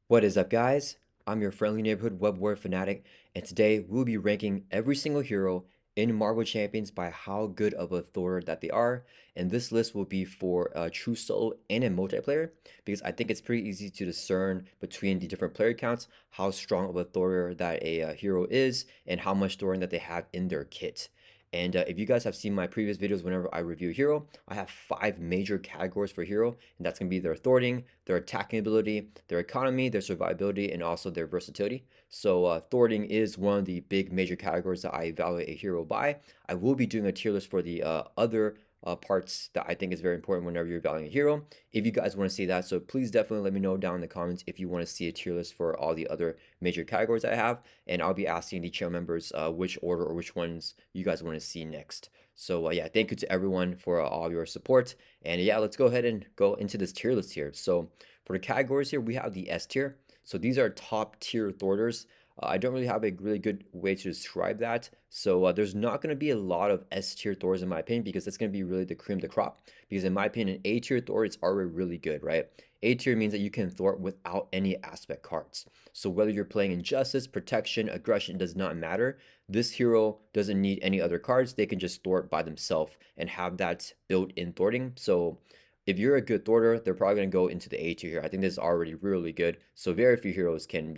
What is up, guys? I'm your friendly neighborhood web warrior fanatic, and today we'll be ranking every single hero in Marvel Champions by how good of a Thor that they are. And this list will be for true solo and in multiplayer, because I think it's pretty easy to discern between the different player counts how strong of a Thor that a hero is and how much Thorin that they have in their kit. And if you guys have seen my previous videos, whenever I review a hero, I have 5 major categories for hero, and that's going to be their thwarting, their attacking ability, their economy, their survivability, and also their versatility. So thwarting is one of the big major categories that I evaluate a hero by. I will be doing a tier list for the other parts that I think is very important whenever you're evaluating a hero. If you guys want to see that, so please definitely let me know down in the comments if you want to see a tier list for all the other major categories I have, and I'll be asking the channel members which order or which ones you guys want to see next. So yeah, thank you to everyone for all your support, and yeah, let's go ahead and go into this tier list here. So for the categories here, we have the S tier. So these are top tier thwarters. I don't really have a really good way to describe that. So there's not going to be a lot of S tier Thors in my opinion, because it's going to be really the cream of the crop. Because in my opinion, an A tier Thor is already really good, right? A tier means that you can thwart without any aspect cards. So whether you're playing Injustice, Protection, Aggression, does not matter. This hero doesn't need any other cards. They can just thwart by themselves and have that built-in thwarting. So if you're a good thwarter, they're probably going to go into the A tier here. I think this is already really good. So very few heroes can,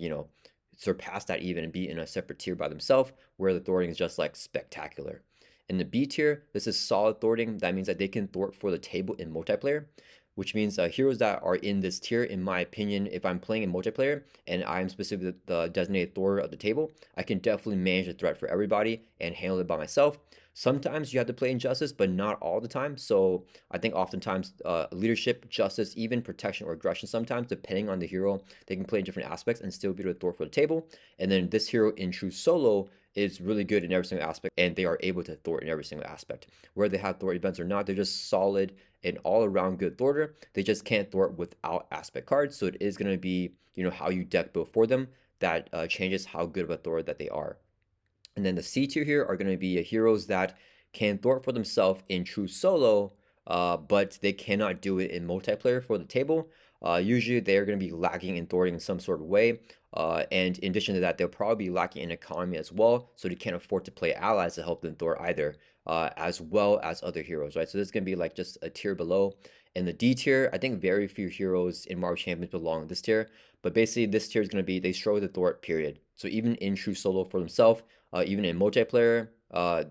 surpass that even and be in a separate tier by themselves, where the thwarting is just like spectacular. In the B tier, this is solid thwarting. That means that they can thwart for the table in multiplayer, which means heroes that are in this tier, in my opinion, if I'm playing in multiplayer and I'm specifically the designated thwarter of the table, I can definitely manage the threat for everybody and handle it by myself. Sometimes you have to play Injustice, but not all the time. So I think oftentimes leadership, justice, even protection or aggression sometimes, depending on the hero, they can play in different aspects and still be able to thwart for the table. And then this hero in true solo is really good in every single aspect, and they are able to thwart in every single aspect. Whether they have thwart events or not, they're just solid and all-around good thwarter. They just can't thwart without aspect cards, so it is going to be, how you deck build for them that changes how good of a thwarter that they are. And then the C tier here are going to be heroes that can thwart for themselves in true solo, but they cannot do it in multiplayer for the table. Usually they're going to be lacking in thwarting in some sort of way. And in addition to that, they'll probably be lacking in economy as well, so they can't afford to play allies to help them thwart either, as well as other heroes, right? So this is going to be like just a tier below. In the D tier, I think very few heroes in Marvel Champions belong in this tier, but basically this tier is going to be they struggle to thwart, period. So even in true solo for themselves, even in multiplayer,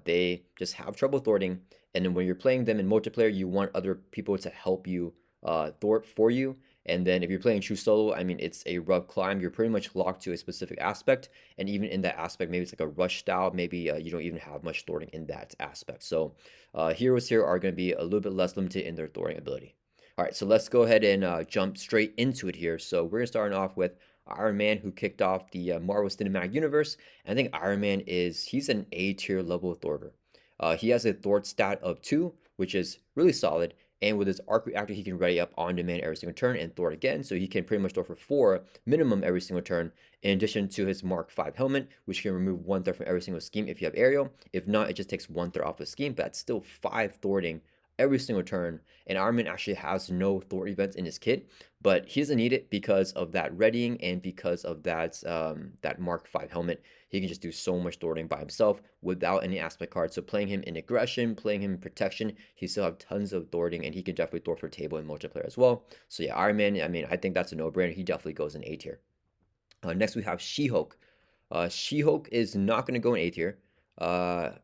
they just have trouble thwarting. And then when you're playing them in multiplayer, you want other people to help you thwart for you. And then if you're playing true solo, I mean, it's a rough climb. You're pretty much locked to a specific aspect. And even in that aspect, maybe it's like a rush style. Maybe you don't even have much thwarting in that aspect. So heroes here are going to be a little bit less limited in their thwarting ability. All right, so let's go ahead and jump straight into it here. So we're going to start off with Iron Man, who kicked off the Marvel Cinematic Universe. And I think Iron Man he's an A tier level thwarter. He has a thwart stat of 2, which is really solid. And with his arc reactor, he can ready up on demand every single turn and thwart again. So he can pretty much thwart for 4 minimum every single turn, in addition to his Mark 5 helmet, which can remove 1 threat from every single scheme if you have aerial. If not, it just takes 1 threat off the scheme, but that's still 5 thwarting every single turn. And Iron Man actually has no thwart events in his kit, but he doesn't need it because of that readying and because of that Mark 5 helmet. He can just do so much thwarting by himself without any aspect cards. So playing him in aggression, playing him in protection, he still have tons of thwarting, and he can definitely thwart for table and multiplayer as well. So yeah, Iron Man, I mean, I think that's a no-brainer. He definitely goes in A tier. Next we have She-Hulk. She-Hulk is not going to go in A tier.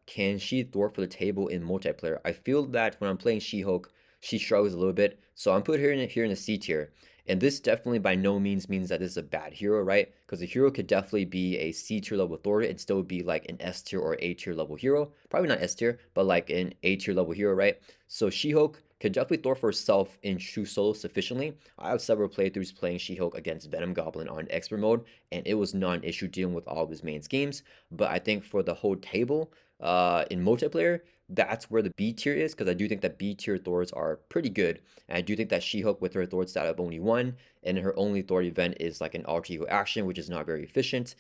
Can she thwart for the table in multiplayer? I feel that when I'm playing She-Hulk, she struggles a little bit. So I'm put her here in the C tier. And this definitely by no means means that this is a bad hero, right? Because the hero could definitely be a C tier level Thor and still be like an S tier or A tier level hero. Probably not S tier, but like an A tier level hero, right? So She-Hulk could definitely thwart for herself in true solo sufficiently. I have several playthroughs playing She-Hulk against Venom Goblin on expert mode, and it was not an issue dealing with all of his main schemes. But I think for the whole table, in multiplayer, that's where the B tier is, because I do think that B tier Thors are pretty good. And I do think that She-Hulk with her Thwart stat of only 1, and her only Thwart event is like an alter ego action, which is not very efficient.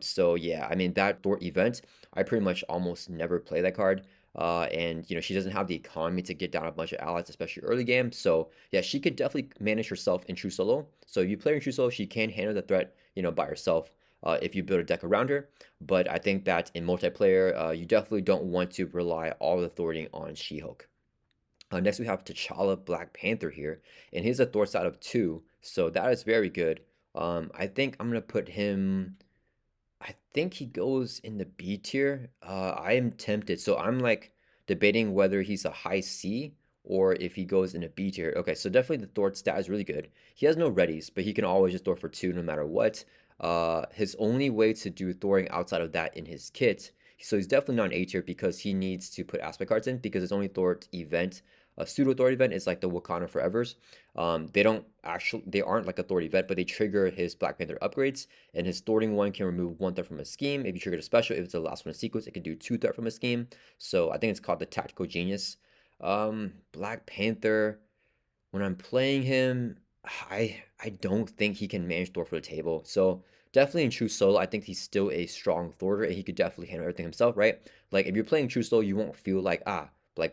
So yeah, I mean, that Thwart event, I pretty much almost never play that card. And she doesn't have the economy to get down a bunch of allies, especially early game. So yeah, she could definitely manage herself in true solo. So if you play her in true solo, she can handle the threat, by herself. If you build a deck around her. But I think that in multiplayer, you definitely don't want to rely all the thwarting on She-Hulk. Next, we have T'Challa Black Panther here, and he's a Thor side of 2, so that is very good. I think I'm gonna put him. I think he goes in the B tier. I am tempted, so I'm like debating whether he's a high C or if he goes in a B tier. Okay, so definitely the Thor stat is really good. He has no readies, but he can always just Thor for 2 no matter what. His only way to do Thoring outside of that in his kit, so he's definitely not an A tier because he needs to put aspect cards in because his only Thor event, a pseudo Thor event, is like the Wakanda Forevers. They aren't like a Thor event, but they trigger his Black Panther upgrades, and his thwarting one can remove 1 threat from a scheme. If you trigger a special, if it's the last one in sequence, it can do 2 threat from a scheme. So I think it's called the Tactical Genius. Black Panther, when I'm playing him, I don't think he can manage Thor for the table. So definitely in true solo, I think he's still a strong thwarter and he could definitely handle everything himself, right? Like if you're playing true solo, you won't feel like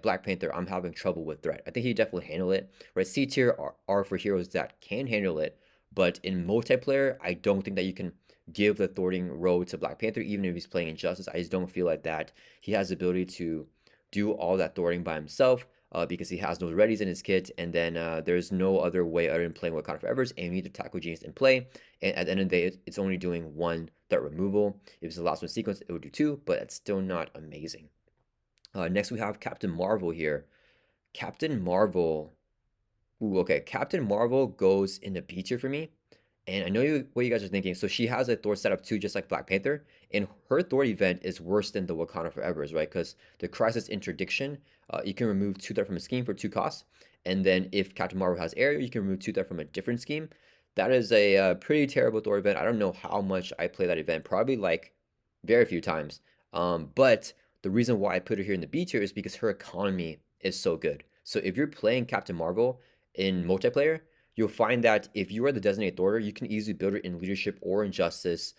Black Panther, I'm having trouble with threat. I think he definitely handle it. Right? C tier are for heroes that can handle it, but in multiplayer, I don't think that you can give the thwarting role to Black Panther, even if he's playing Injustice. I just don't feel like that he has the ability to do all that thwarting by himself. Because he has no readies in his kit, and then there's no other way other than playing Wakanda Forevers, and you need to tackle Genius in play. And at the end of the day, it's only doing 1 threat removal. If it's the last one sequence, it would do 2, but it's still not amazing. Next, we have Captain Marvel here. Captain Marvel. Ooh, okay. Captain Marvel goes in the B tier for me. And I know what you guys are thinking. So she has a Thor setup too, just like Black Panther. And her Thor event is worse than the Wakanda Forevers, right? Because the Crisis Interdiction, you can remove 2 threat from a scheme for 2 costs. And then if Captain Marvel has Aerial, you can remove 2 threat from a different scheme. That is a pretty terrible Thor event. I don't know how much I play that event. Probably like very few times. But the reason why I put her here in the B tier is because her economy is so good. So if you're playing Captain Marvel in multiplayer, you'll find that if you are the designated thwarter, you can easily build her in leadership or in justice,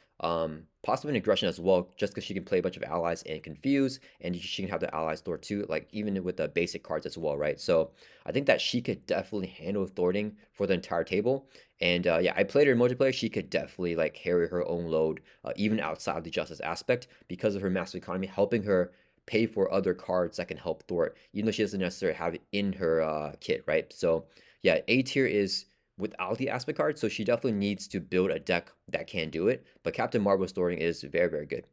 possibly in aggression as well, just because she can play a bunch of allies and confuse, and she can have the allies thwart too, like even with the basic cards as well, right? So I think that she could definitely handle thwarting for the entire table. And yeah, I played her in multiplayer. She could definitely like carry her own load, even outside the justice aspect, because of her massive economy, helping her pay for other cards that can help thwart, even though she doesn't necessarily have it in her kit, right? So yeah, A tier is without the aspect card, so she definitely needs to build a deck that can do it. But Captain Marvel's thwarting is very, very good.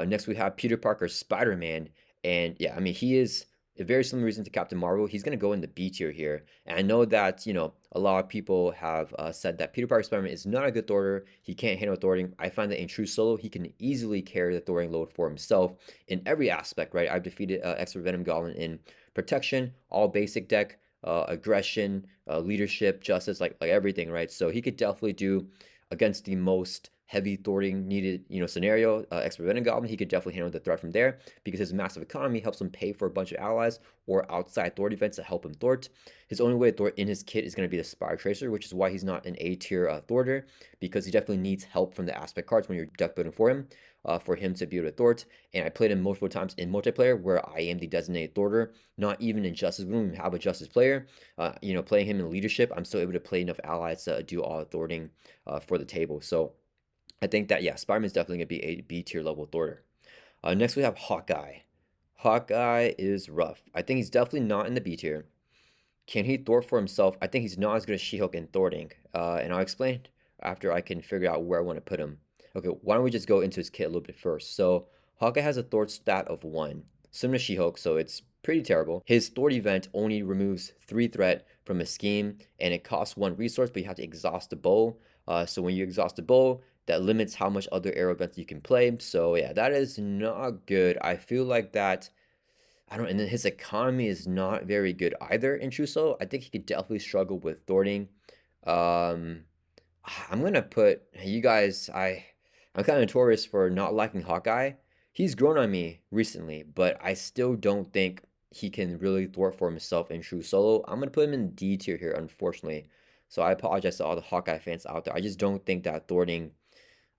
Next, we have Peter Parker Spider-Man. And yeah, I mean, he is a very similar reason to Captain Marvel. He's going to go in the B tier here. And I know that, a lot of people have said that Peter Parker Spider-Man is not a good thwarter. He can't handle thwarting. I find that in true solo, he can easily carry the thwarting load for himself in every aspect, right? I've defeated Extra Venom Goblin in protection, all basic deck, aggression, leadership, justice, like everything, right? So he could definitely do against the most heavy thwarting needed, scenario, Expert Venom Goblin, he could definitely handle the threat from there because his massive economy helps him pay for a bunch of allies or outside thwart events to help him thwart. His only way to thwart in his kit is going to be the Spire Tracer, which is why he's not an A tier thwarter, because he definitely needs help from the aspect cards when you're deck building for him to be able to thwart. And I played him multiple times in multiplayer where I am the designated thwarter, not even in Justice. We don't even have a Justice player. Playing him in leadership, I'm still able to play enough allies to do all the thwarting for the table. So I think that, yeah, Spider-Man's definitely going to be a B tier level thwarter. Next, we have Hawkeye. Hawkeye is rough. I think he's definitely not in the B tier. Can he thwart for himself? I think he's not as good as She-Hulk in thwarting. And I'll explain after I can figure out where I want to put him. Okay, why don't we just go into his kit a little bit first. So, Hawkeye has a thwart stat of 1, similar to She-Hulk, so it's pretty terrible. His thwart event only removes 3 threat from a scheme, and it costs 1 resource, but you have to exhaust the bow. So when you exhaust the bow, that limits how much other arrow events you can play. So yeah, that is not good. I feel like that. I don't. And then his economy is not very good either in Truso. I think he could definitely struggle with thwarting. Um, I'm gonna put you guys. I'm kind of notorious for not liking Hawkeye. He's grown on me recently, but I still don't think he can really thwart for himself in true solo. I'm gonna put him in D tier here, unfortunately. So I apologize to all the Hawkeye fans out there. I just don't think that thwarting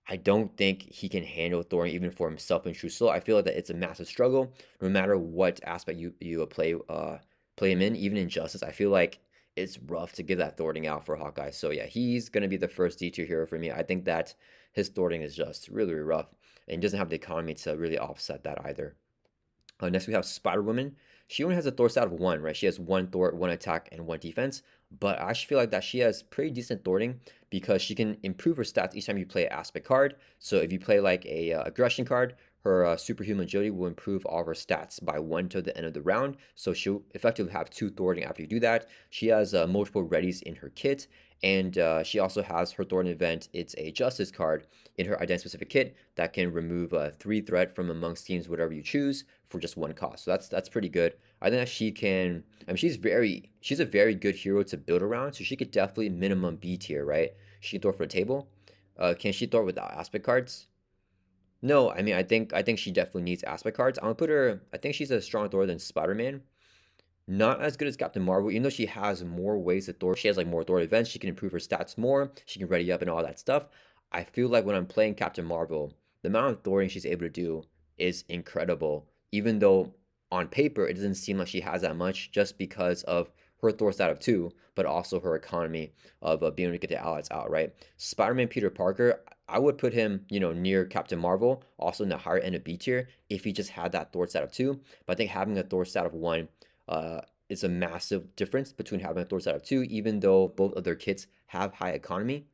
I don't think he can handle Thor even for himself in True Soul. I feel like that it's a massive struggle, no matter what aspect you play him in, even in Justice. I feel like it's rough to give that thwarting out for Hawkeye. So yeah, he's gonna be the first D tier hero for me. I think that his thwarting is just really, really rough, and he doesn't have the economy to really offset that either. Next, we have Spider Woman. She only has a Thor stat of 1, right? She has 1 Thor, 1 attack, and 1 defense. But I actually feel like that she has pretty decent thwarting because she can improve her stats each time you play an aspect card. So if you play like a aggression card, her superhuman agility will improve all of her stats by 1 to the end of the round. So she'll effectively have 2 thwarting after you do that. She has multiple readies in her kit. And she also has her Thorn event. It's a Justice card in her identity specific kit that can remove 3 threat from amongst teams, whatever you choose, for just 1 cost. So that's pretty good. I think that she can. I mean, she's a very good hero to build around. So she could definitely minimum B tier, right? She can throw for the table. Can she throw without aspect cards? No, I mean I think she definitely needs aspect cards. I'm gonna put her. I think she's a stronger Thor than Spider-Man. Not as good as Captain Marvel, even though she has more ways to Thor. She has like more Thor events. She can improve her stats more. She can ready up and all that stuff. I feel like when I'm playing Captain Marvel, the amount of Thoring she's able to do is incredible. Even though on paper it doesn't seem like she has that much, just because of her Thor stat of 2, but also her economy of being able to get the allies out. Right? Spider-Man Peter Parker, I would put him, near Captain Marvel, also in the higher end of B tier, if he just had that Thor stat of 2. But I think having a Thor stat of 1 uh, it's a massive difference between having a Thor stat of 2, even though both of their kits have high economy.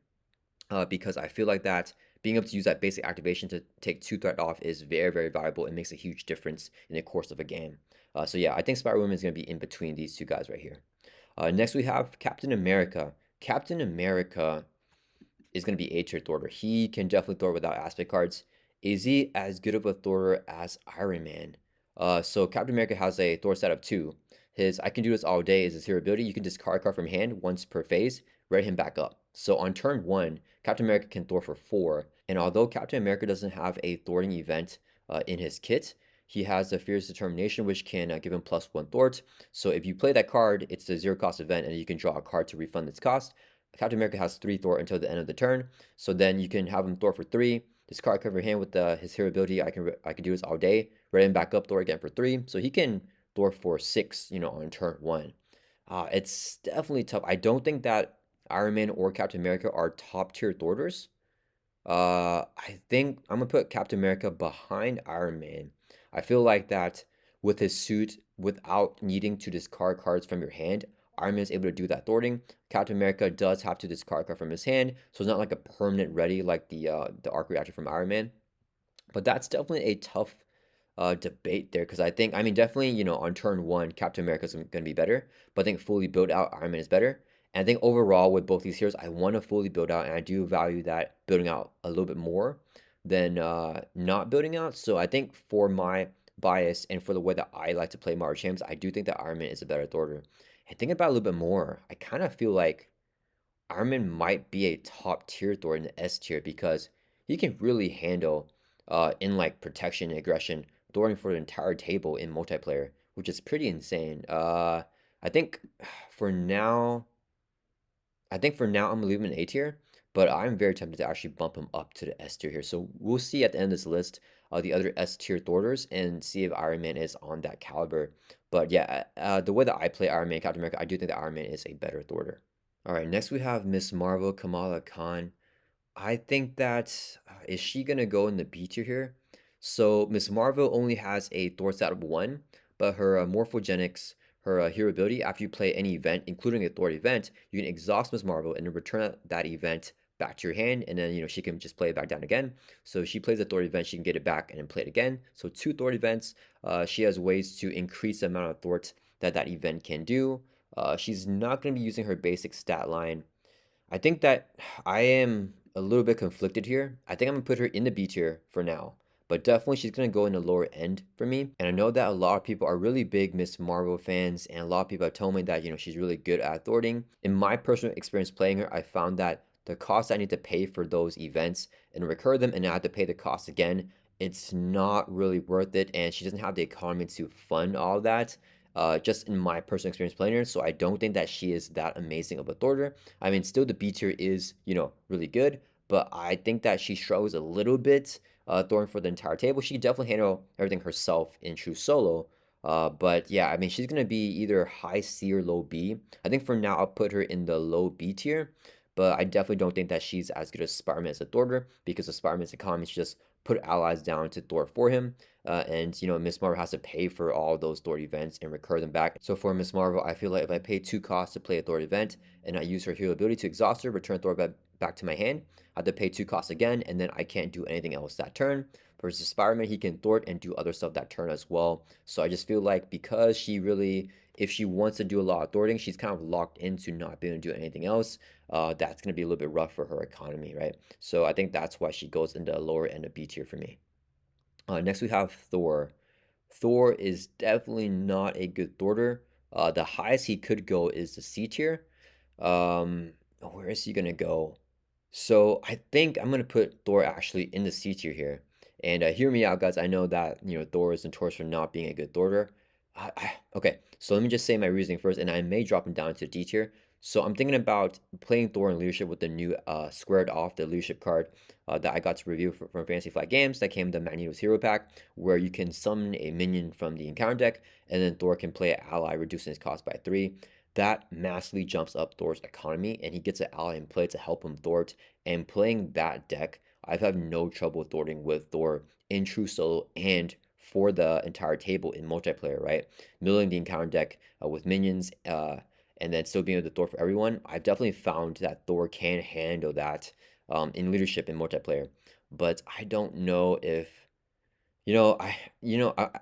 Because I feel like that being able to use that basic activation to take 2 threat off is very, very valuable. It makes a huge difference in the course of a game. So yeah, I think Spider Woman is going to be in between these two guys right here. Next, we have Captain America. Captain America is going to be A tier Thor. He can definitely Thor without aspect cards. Is he as good of a Thor as Iron Man? So Captain America has a Thor stat of 2. His I can do this all day is his hero ability. You can discard a card from hand once per phase, ready him back up. So on turn 1, Captain America can Thor for 4. And although Captain America doesn't have a thwarting event in his kit, he has a Fierce Determination, which can give him +1 thwart. So if you play that card, it's a 0 cost event, and you can draw a card to refund its cost. Captain America has 3 thwart until the end of the turn. So then you can have him thwart for 3. Discard cover hand with his hero ability. I can do this all day. Ready him back up, thwart again for 3. So he can thwart for 6, on turn 1. It's definitely tough. I don't think that Iron Man or Captain America are top tier thwarters. I think I'm gonna put Captain America behind Iron Man. I feel like that with his suit, without needing to discard cards from your hand, Iron Man is able to do that thwarting. Captain America does have to discard card from his hand, so it's not like a permanent ready like the arc reactor from Iron Man. But that's definitely a tough debate there because I mean, definitely, on turn 1, Captain America is going to be better, but I think fully built out Iron Man is better. And I think overall with both these heroes, I want to fully build out, and I do value that building out a little bit more than not building out. So I think for my bias and for the way that I like to play Marvel Champs, I do think that Iron Man is a better thwarter. And thinking about it a little bit more, I kind of feel like Iron Man might be a top tier Thor in the S tier because he can really handle in like protection and aggression, Thoring for the entire table in multiplayer, which is pretty insane. I think for now, I'm gonna leave him in A tier, but I'm very tempted to actually bump him up to the S tier here. So we'll see at the end of this list the other S tier Thorders and see if Iron Man is on that caliber. But yeah, the way that I play Iron Man, Captain America, I do think that Iron Man is a better Thorder. All right, next we have Miss Marvel, Kamala Khan. I think that is she gonna go in the B tier here? So Miss Marvel only has a Thor stat of 1, but her morphogenics, her hero ability, after you play any event, including a Thor event, you can exhaust Miss Marvel and then return that event back to your hand, and then she can just play it back down again. So if she plays a Thor event, she can get it back and then play it again. So 2 Thor events. She has ways to increase the amount of thwarts that event can do. She's not going to be using her basic stat line. I think that I am a little bit conflicted here. I think I'm gonna put her in the B tier for now, but definitely she's gonna go in the lower end for me. And I know that a lot of people are really big Miss Marvel fans, and a lot of people have told me that she's really good at thwarting. In my personal experience playing her, I found that the cost I need to pay for those events and recur them, and I have to pay the cost again. It's not really worth it, and she doesn't have the economy to fund all that. Just in my personal experience playing her, so I don't think that she is that amazing of a thwarter. I mean, still the B tier is, really good, but I think that she struggles a little bit throwing for the entire table. She can definitely handle everything herself in true solo. But yeah, I mean, she's gonna be either high C or low B. I think for now I'll put her in the low B tier, but I definitely don't think that she's as good as Spider-Man as a Thwarter, because of Spider-Man's economy, she just put allies down to thwart for him. And you know, Miss Marvel has to pay for all those thwart events and recur them back. So for Miss Marvel, I feel like if I pay 2 costs to play a thwart event and I use her hero ability to exhaust her, return thwart back to my hand, I have to pay 2 costs again, and then I can't do anything else that turn. Versus Spider-Man, he can thwart and do other stuff that turn as well. So I just feel like because she really, if she wants to do a lot of thwarting, she's kind of locked into not being able to do anything else. That's going to be a little bit rough for her economy, right? So I think that's why she goes into the lower end of B tier for me. Next we have Thor. Thor is definitely not a good thwarter. The highest he could go is the C tier. Where is he gonna go? So I think I'm gonna put Thor actually in the C tier here. And hear me out, guys. I know that Thor is notorious for not being a good thwarter. Okay, so let me just say my reasoning first, and I may drop him down to D tier. So I'm thinking about playing Thor in leadership with the new squared off the leadership card that I got to review from Fantasy Flight Games. That came the Magneto's Hero Pack, where you can summon a minion from the encounter deck, and then Thor can play an ally, reducing his cost by 3. That massively jumps up Thor's economy, and he gets an ally in play to help him thwart. And playing that deck, I've had no trouble thwarting with Thor in true solo and for the entire table in multiplayer, right? Milling the encounter deck with minions, and then still being able to Thor for everyone. I've definitely found that Thor can handle that in leadership in multiplayer. But I don't know if I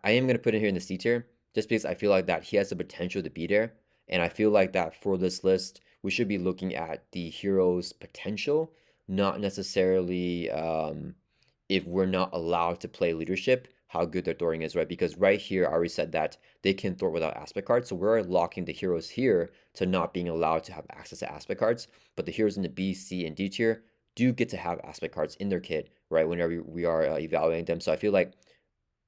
am gonna put it here in the C tier just because I feel like that he has the potential to be there, and I feel like that for this list we should be looking at the hero's potential, not necessarily if we're not allowed to play leadership, how good their thwarting is, right? Because right here I already said that they can thwart without aspect cards, so we're locking the heroes here to not being allowed to have access to aspect cards, but the heroes in the B, C, and D tier do get to have aspect cards in their kit, right? Whenever we are evaluating them, so I feel like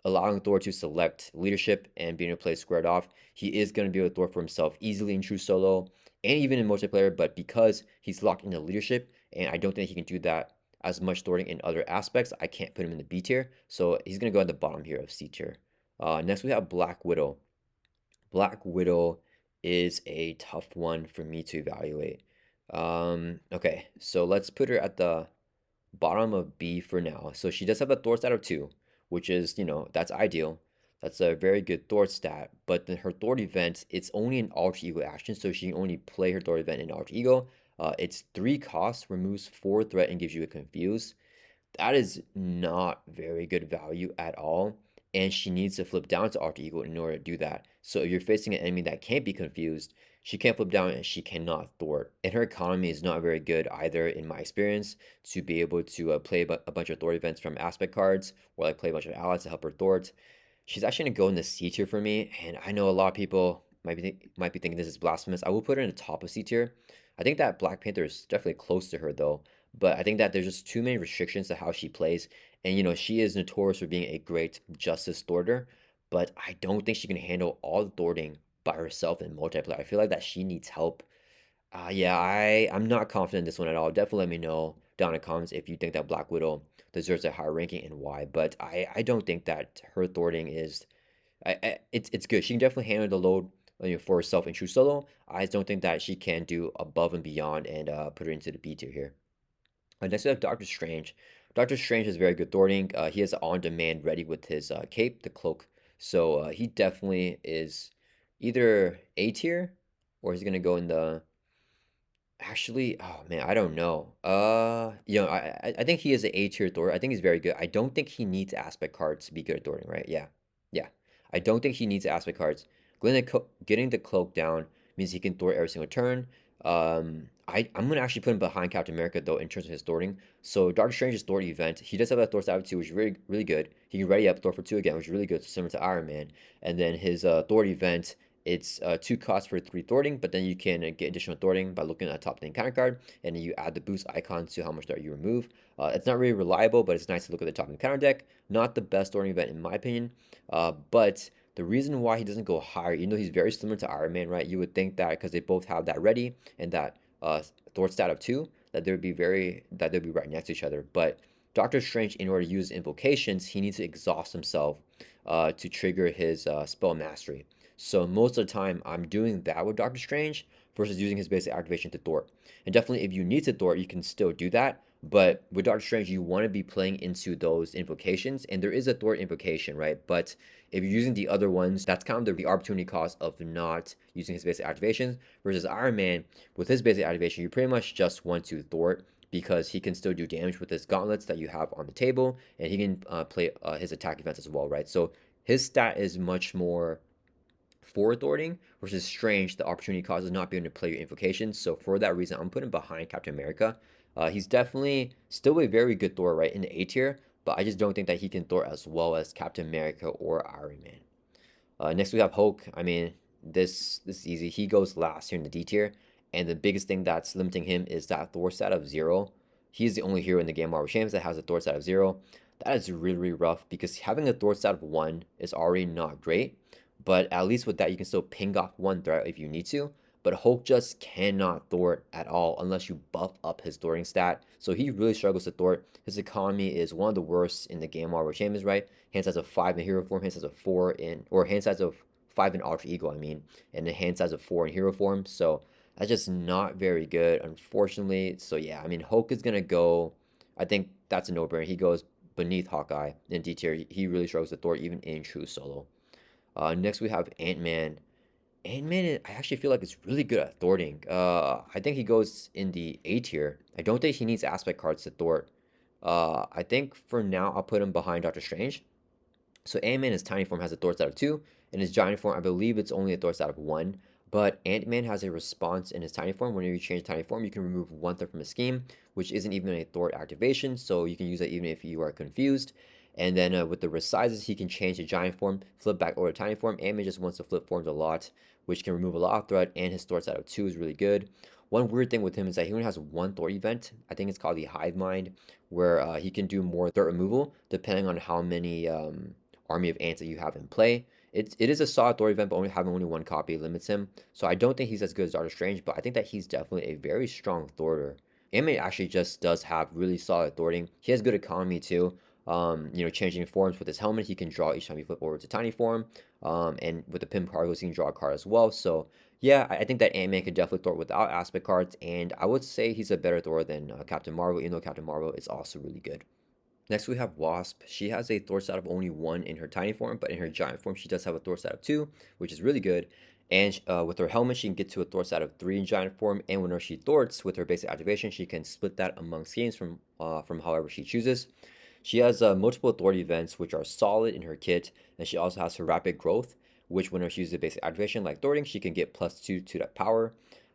allowing Thor to select leadership and being able to play squared off, he is going to be able to Thor for himself easily in true solo and even in multiplayer. But because he's locked into leadership, and I don't think he can do that as much thwarting in other aspects, I can't put him in the B tier. So he's going to go at the bottom here of C tier. Next, we have Black Widow. Black Widow is a tough one for me to evaluate. Okay, so let's put her at the bottom of B for now. So she does have a Thor stat of 2, which is, that's ideal. That's a very good Thor stat. But then her Thor event, it's only an alter ego action, so she can only play her Thor event in alter ego. It's 3 costs, removes 4 threat, and gives you a confuse. That is not very good value at all. And she needs to flip down to alter ego in order to do that. So if you're facing an enemy that can't be confused, she can't flip down and she cannot thwart. And her economy is not very good either, in my experience, to be able to play a bunch of thwart events from aspect cards or like play a bunch of allies to help her thwart. She's actually gonna go in the C tier for me, and I know a lot of people might be thinking this is blasphemous. I will put her in the top of C tier. I think that Black Panther is definitely close to her though, but I think that there's just too many restrictions to how she plays, and she is notorious for being a great justice thwarter, but I don't think she can handle all the thwarting by herself in multiplayer. I feel like that she needs help. Yeah, I'm not confident in this one at all. Definitely let me know down in the comments if you think that Black Widow deserves a higher ranking and why. But I don't think that her thwarting is. It's good. She can definitely handle the load for herself in true solo. I just don't think that she can do above and beyond and put her into the B tier here. Next we have Doctor Strange. Doctor Strange is very good thwarting. He has on-demand ready with his cape, the cloak. So he definitely is either A tier or he's gonna go in the. Actually, oh man, I don't know. I think he is an A tier Thor. I think he's very good. I don't think he needs aspect cards to be good at thwarting, right? Yeah, yeah. I don't think he needs aspect cards. Getting the cloak down means he can thwart every single turn. I'm gonna actually put him behind Captain America though in terms of his thwarting. So Doctor Strange's thwart event, he does have that Thor stat 2, which is really really good. He can ready up Thor for 2 again, which is really good, similar to Iron Man. And then his thwart event, it's 2 costs for 3 thwarting, but then you can get additional thwarting by looking at the top of the encounter card, and then you add the boost icon to how much threat you remove. It's not really reliable, but it's nice to look at the top of the encounter deck. Not the best thwarting event in my opinion, but the reason why he doesn't go higher, even though he's very similar to Iron Man, right? You would think that because they both have that ready and that Thor stat of 2, that they'd be right next to each other. But Doctor Strange, in order to use invocations, he needs to exhaust himself to trigger his spell mastery. So most of the time, I'm doing that with Doctor Strange versus using his basic activation to thwart. And definitely, if you need to thwart, you can still do that. But with Doctor Strange, you want to be playing into those invocations, and there is a thwart invocation, right? But if you're using the other ones, that's kind of the opportunity cost of not using his basic activations. Versus Iron Man, with his basic activation, you pretty much just want to thwart because he can still do damage with his gauntlets that you have on the table, and he can play his attack events as well, right? So his stat is much more for thwarting versus Strange. The opportunity cost is not being able to play your invocations. So for that reason, I'm putting behind Captain America. He's definitely still a very good Thor, right, in the A tier, but I just don't think that he can Thor as well as Captain America or Iron Man. Next we have Hulk. I mean, this is easy. He goes last here in the D tier, and the biggest thing that's limiting him is that Thor stat of 0. He's the only hero in the game Marvel Champions that has a Thor stat of 0. That is really, really rough because having a Thor stat of 1 is already not great, but at least with that you can still ping off one threat if you need to. But Hulk just cannot thwart at all unless you buff up his thwarting stat. So he really struggles to thwart. His economy is one of the worst in the game Marvel Champions, right? Hand size of 5 in hero form, hand size of 4 in, or hand size of 5 in alter ego, I mean, and then hand size of 4 in hero form. So that's just not very good, unfortunately. So yeah, I mean, Hulk is gonna go. I think that's a no-brainer. He goes beneath Hawkeye in D tier. He really struggles to thwart even in true solo. Next we have Ant-Man. Ant-Man, I actually feel like it's really good at thwarting. I think he goes in the A tier. I don't think he needs aspect cards to thwart. I think for now I'll put him behind Doctor Strange. So Ant-Man, his tiny form has a thwart stat of 2, and his giant form, I believe it's only a thwart stat of 1. But Ant-Man has a response in his tiny form. Whenever you change tiny form, you can remove 1 threat from a scheme, which isn't even a thwart activation, so you can use that even if you are confused. And then with the resizes, he can change the giant form, flip back over to tiny form. Ant-Man just wants to flip forms a lot, which can remove a lot of threat, and his thwart stat of 2 is really good. One weird thing with him is that he only has one thwart event. I think it's called the Hive Mind, where he can do more threat removal depending on how many army of ants that you have in play. It is a solid Thor event, but having only one copy limits him. So I don't think he's as good as Doctor Strange, but I think that he's definitely a very strong thwarter. Anime actually just does have really solid thwarting. He has good economy too. Changing forms with his helmet, he can draw each time you flip over to tiny form. And with the pin cargoes, he can draw a card as well. So yeah, I think that Ant-Man could definitely thwart without aspect cards, and I would say he's a better thwarter than Captain Marvel, even though Captain Marvel is also really good. Next, we have Wasp. She has a Thor stat of only 1 in her tiny form, but in her giant form, she does have a Thor stat of 2, which is really good. And with her helmet, she can get to a Thor stat of 3 in giant form. And whenever she thwarts with her basic activation, she can split that among schemes from however she chooses. She has multiple thwart events, which are solid in her kit. And she also has her rapid growth, which whenever she uses basic activation like thwarting, she can get +2 to that power.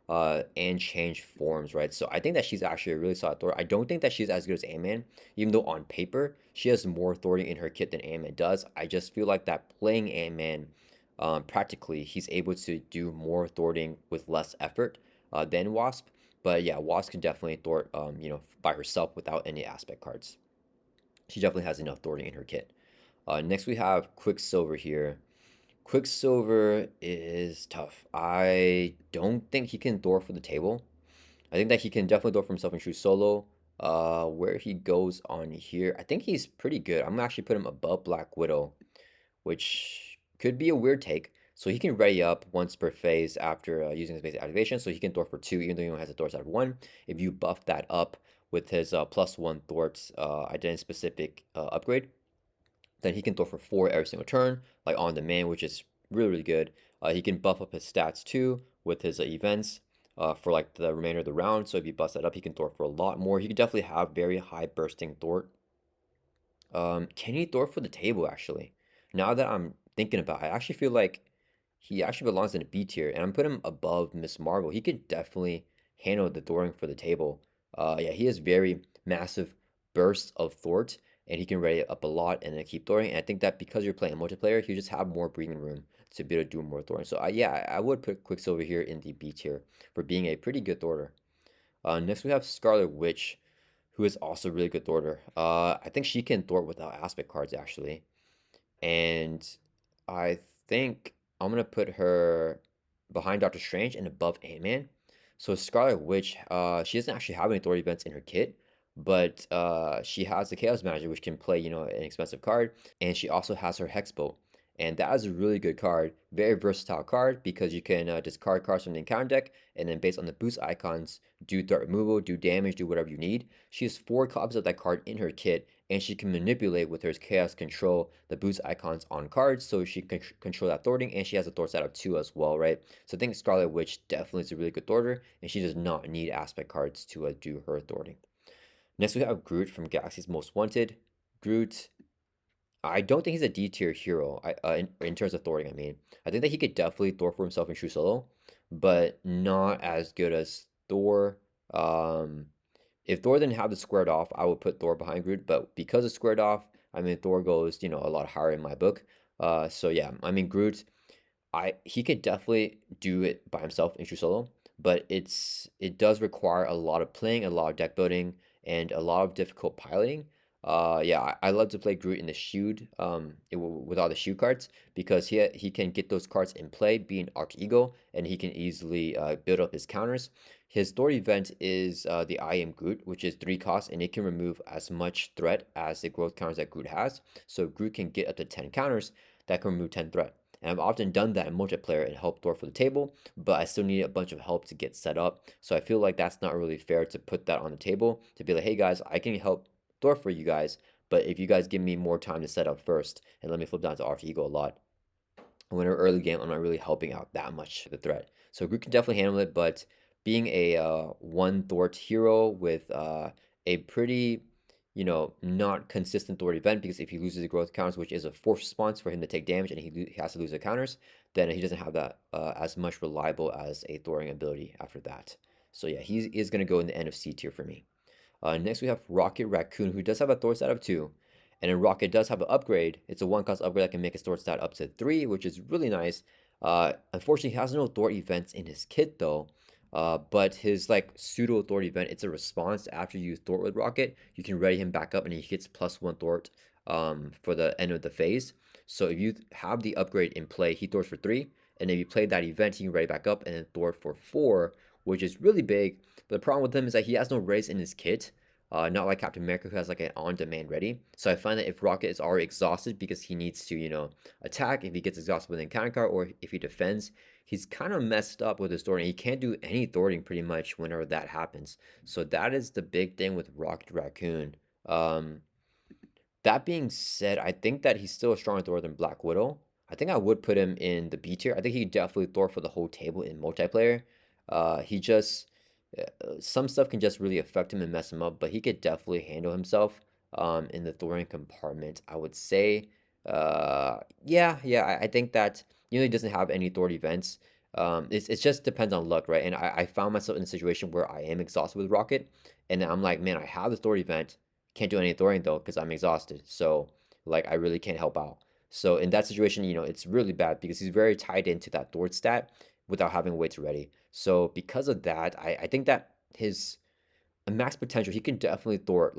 And change forms, right? So I think that she's actually a really solid Thor. I don't think that she's as good as Ant-Man, even though on paper she has more thwarting in her kit than Ant-Man does. I just feel like that playing Ant-Man, practically, he's able to do more thwarting with less effort than Wasp. But yeah, Wasp can definitely thwart, by herself without any aspect cards. She definitely has enough thwarting in her kit. Next we have Quicksilver here. Quicksilver is tough. I don't think he can Thor for the table. I think that he can definitely Thor for himself in true solo. Where he goes on here, I think he's pretty good. I'm gonna actually put him above Black Widow, which could be a weird take. So he can ready up once per phase after using his basic activation. So he can Thor for 2, even though he only has a Thor side of 1. If you buff that up with his +1 thwarts identity specific upgrade, then he can throw for 4 every single turn, like on demand, which is really, really good. He can buff up his stats too with his events for like the remainder of the round. So if you bust that up, he can throw for a lot more. He could definitely have very high bursting thwart. Can he throw for the table actually? Now that I'm thinking about it, I actually feel like he actually belongs in a B tier, and I'm putting him above Miss Marvel. He could definitely handle the thwarting for the table. Yeah, he has very massive bursts of thwart, and he can ready it up a lot and then keep thwarting. And I think that because you're playing multiplayer, you just have more breathing room to be able to do more thwarting. So yeah, I would put Quicksilver here in the B tier for being a pretty good thwarter. Next we have Scarlet Witch, who is also really good thwarter. I think she can thwart without aspect cards actually, and I think I'm gonna put her behind Doctor Strange and above Ant-Man. So Scarlet Witch, she doesn't actually have any authority events in her kit, but she has the Chaos Magic, which can play, an expensive card, and she also has her Hex Bolt. And that is a really good card, very versatile card because you can discard cards from the encounter deck, and then based on the boost icons, do threat removal, do damage, do whatever you need. She has 4 copies of that card in her kit, and she can manipulate with her Chaos Control the boost icons on cards, so she can control that thwarting, and she has a thwart stat of 2 as well, right? So I think Scarlet Witch definitely is a really good thwarter, and she does not need aspect cards to do her thwarting. Next, we have Groot from Galaxy's Most Wanted. Groot, I don't think he's a D tier hero in terms of thwarting. I mean, I think that he could definitely thwart for himself in true solo, but not as good as Thor. If Thor didn't have the squared off, I would put Thor behind Groot, but because it's squared off, I mean, Thor goes, a lot higher in my book. So yeah, I mean, Groot, he could definitely do it by himself in true solo, but it does require a lot of playing, a lot of deck building, and a lot of difficult piloting. Yeah, I love to play Groot in the shield, with all the shield cards because he can get those cards in play, being Arch Ego, and he can easily build up his counters. His thwart event is the I Am Groot, which is 3 costs, and it can remove as much threat as the growth counters that Groot has. So Groot can get up to 10 counters that can remove 10 threat. And I've often done that in multiplayer and helped Thor for the table, but I still need a bunch of help to get set up. So I feel like that's not really fair to put that on the table, to be like, hey guys, I can help Thor for you guys, but if you guys give me more time to set up first and let me flip down to Arch Ego a lot, when we're early game, I'm not really helping out that much the threat. So Groot can definitely handle it, but being a one thwart hero with a pretty, not consistent thwart event, because if he loses the growth counters, which is a force response for him to take damage, and he has to lose the counters, then he doesn't have that as much reliable as a thwarting ability after that. So yeah, he is going to go in the end of C tier for me. Next, we have Rocket Raccoon, who does have a thwart stat of 2. And then Rocket does have an upgrade. It's a 1-cost upgrade that can make his thwart stat up to 3, which is really nice. Unfortunately, he has no thwart events in his kit, though. But his, pseudo thwart event, it's a response after you thwart with Rocket. You can ready him back up, and he gets +1 thwart for the end of the phase. So if you have the upgrade in play, he thwarts for 3. And if you play that event, he can ready back up and then thwart for 4, which is really big. But the problem with him is that he has no raise in his kit. Not like Captain America, who has an on-demand ready. So I find that if Rocket is already exhausted because he needs to, attack, if he gets exhausted with an encounter card, or if he defends, he's kind of messed up with his thwarting. He can't do any thwarting pretty much whenever that happens. So that is the big thing with Rocket Raccoon. That being said, I think that he's still a stronger thwart than Black Widow. I think I would put him in the B tier. I think he definitely thwart for the whole table in multiplayer. He just some stuff can just really affect him and mess him up, but he could definitely handle himself in the thwarting compartment. I would say, yeah, I think that he doesn't have any thwart events. It just depends on luck, right? And I found myself in a situation where I am exhausted with Rocket, and I'm like, man, I have the thwart event, can't do any thwarting though because I'm exhausted. So I really can't help out. So in that situation, it's really bad because he's very tied into that thwart stat without having weights ready. So because of that, I think that his max potential, he can definitely thwart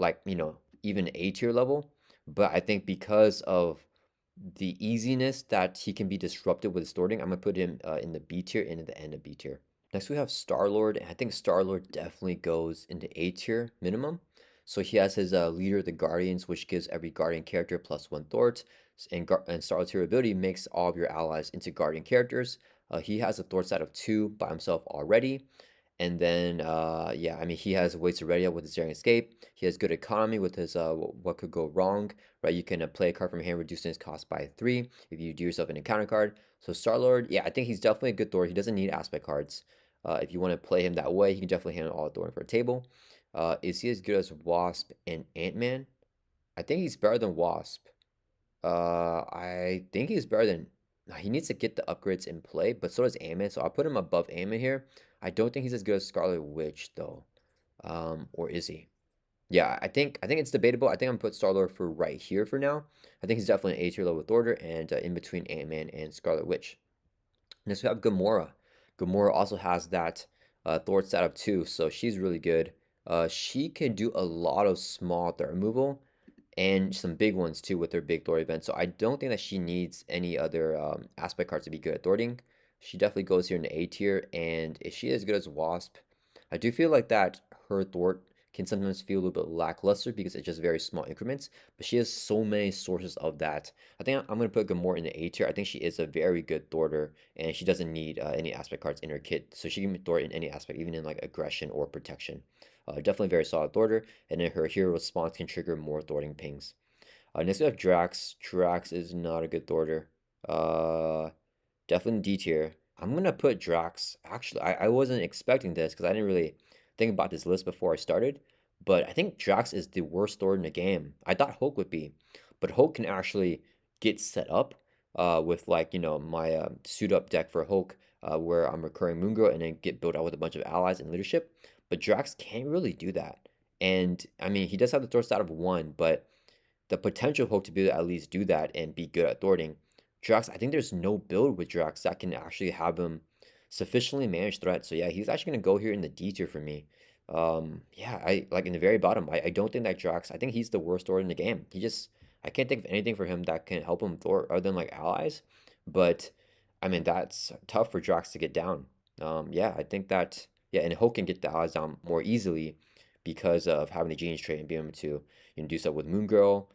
even A tier level. But I think because of the easiness that he can be disrupted with his thwarting, I'm gonna put him in the B tier and at the end of B tier. Next we have Star-Lord, and I think Star-Lord definitely goes into A tier minimum. So he has his Leader of the Guardians, which gives every Guardian character +1 thwart, and Star-Lord's hero ability makes all of your allies into Guardian characters. He has a thwart stat of 2 by himself already. And then, yeah, I mean, he has ways to ready up with his Daring Escape. He has good economy with his What Could Go Wrong, right? You can play a card from hand, reducing his cost by 3 if you do yourself an encounter card. So Star-Lord, yeah, I think he's definitely a good Thor. He doesn't need aspect cards. If you want to play him that way, he can definitely handle all Thor for a table. Is he as good as Wasp and Ant-Man? I think he's better than Wasp. I think he's better than. He needs to get the upgrades in play, but so does Ant-Man. So I'll put him above Ant-Man here. I don't think he's as good as Scarlet Witch though. Or is he? Yeah, I think it's debatable. I think I'm gonna put Star-Lord for right here for now. I think he's definitely an A tier level with order and in between Ant-Man and Scarlet Witch. Next we have Gamora. Gamora also has that thwart stat of 2, so she's really good. She can do a lot of small threat removal and some big ones too with her big thwart event. So I don't think that she needs any other aspect cards to be good at thwarting. She definitely goes here in the A tier, and if she is good as Wasp, I do feel like that her thwart can sometimes feel a little bit lackluster because it's just very small increments, but she has so many sources of that. I think I'm going to put Gamora in the A tier. I think she is a very good thwarter, and she doesn't need any aspect cards in her kit, so she can thwart in any aspect, even in like aggression or protection. Definitely very solid thwarter, and then her hero response can trigger more thwarting pings. Next we have Drax. Drax is not a good thwarter. Uh, Definitely D tier. I'm gonna put Drax. Actually, I wasn't expecting this because I didn't really think about this list before I started. But I think Drax is the worst thwart in the game. I thought Hulk would be, but Hulk can actually get set up with like my suit up deck for Hulk, where I'm recurring Moon Girl and then get built out with a bunch of allies and leadership. But Drax can't really do that. And I mean, he does have the thwart stat of 1, but the potential Hulk to be able to at least do that and be good at thwarting. Drax, I think there's no build with Drax that can actually have him sufficiently manage threats. So yeah, he's actually gonna go here in the D tier for me. Yeah, I like in the very bottom. I don't think that Drax. I think he's the worst thwart in the game. I can't think of anything for him that can help him thwart other than like allies. But I mean that's tough for Drax to get down. Yeah, I think that yeah, and Hulk can get the allies down more easily because of having the genius trait and being able to do stuff with Moon Girl.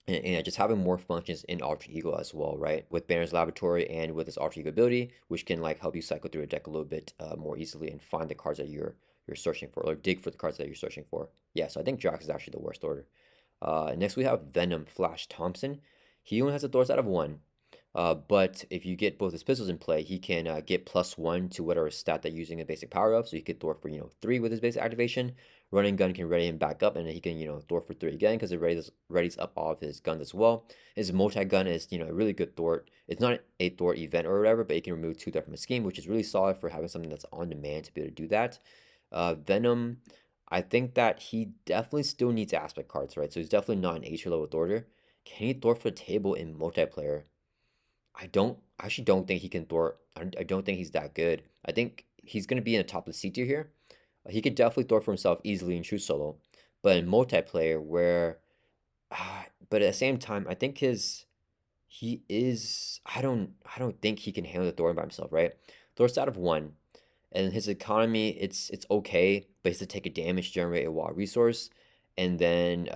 And just having more functions in Alter Ego as well, right? With Banner's Laboratory and with his Alter Ego ability, which can like help you cycle through a deck a little bit more easily and find the cards that you're searching for, or dig for the cards that you're searching for. Yeah, so I think Drax is actually the worst order. Next we have Venom Flash Thompson. He only has a Thor's out of 1. But if you get both his pistols in play, he can get +1 to whatever stat they're using a basic power of. So he could Thor for 3 with his basic activation. Running gun can ready him back up, and then he can Thor for 3 again because it readies up all of his guns as well. His multi gun is a really good thwart. It's not a thwart event or whatever, but it can remove 2 threat from a scheme, which is really solid for having something that's on demand to be able to do that. Venom, I think that he definitely still needs aspect cards, right? So he's definitely not an H level thwarter. Can he thwart for the table in multiplayer? I actually don't think he can thwart. I don't think he's that good. I think he's going to be in the top of the C tier here. He could definitely thwart for himself easily in true solo, but in multiplayer, but at the same time, I think he is. I don't think he can handle the thwart by himself, right? Thor's out of 1, and his economy it's okay, but he has to take a damage, generate a wild resource, and then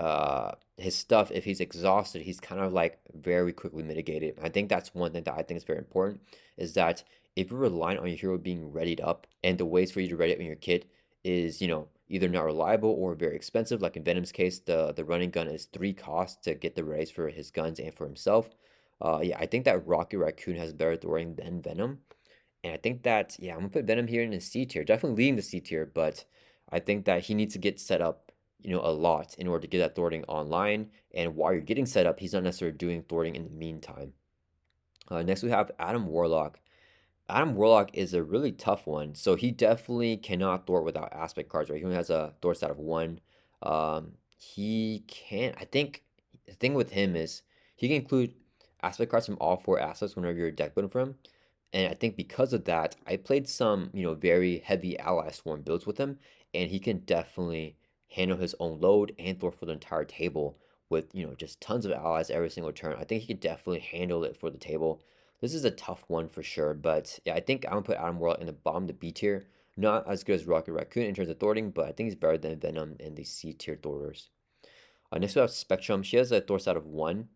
his stuff, if he's exhausted, he's kind of like very quickly mitigated. I think that's one thing that I think is very important, is that if you're relying on your hero being readied up, and the ways for you to ready up in your kit is either not reliable or very expensive, like in Venom's case, the running gun is 3 costs to get the readies for his guns and for himself. Yeah, I think that Rocky Raccoon has better throwing than Venom. And I think that, yeah, I'm gonna put Venom here in the C tier, definitely leading the C tier, but I think that he needs to get set up, a lot in order to get that thwarting online. And while you're getting set up, he's not necessarily doing thwarting in the meantime. Next, we have Adam Warlock. Adam Warlock is a really tough one. So he definitely cannot thwart without aspect cards, right? He only has a thwart stat of 1. He can't. I think the thing with him is he can include aspect cards from all 4 assets whenever you're deck building for him. And I think because of that, I played some, very heavy ally swarm builds with him, and he can definitely handle his own load and throw for the entire table with, just tons of allies every single turn. I think he can definitely handle it for the table. This is a tough one for sure, but yeah, I think I'm gonna put Adam Warlock in the bottom, the B tier. Not as good as Rocket Raccoon in terms of thwarting, but I think he's better than Venom and the C tier thwarters. Next we have Spectrum. She has a thwart stat of 1.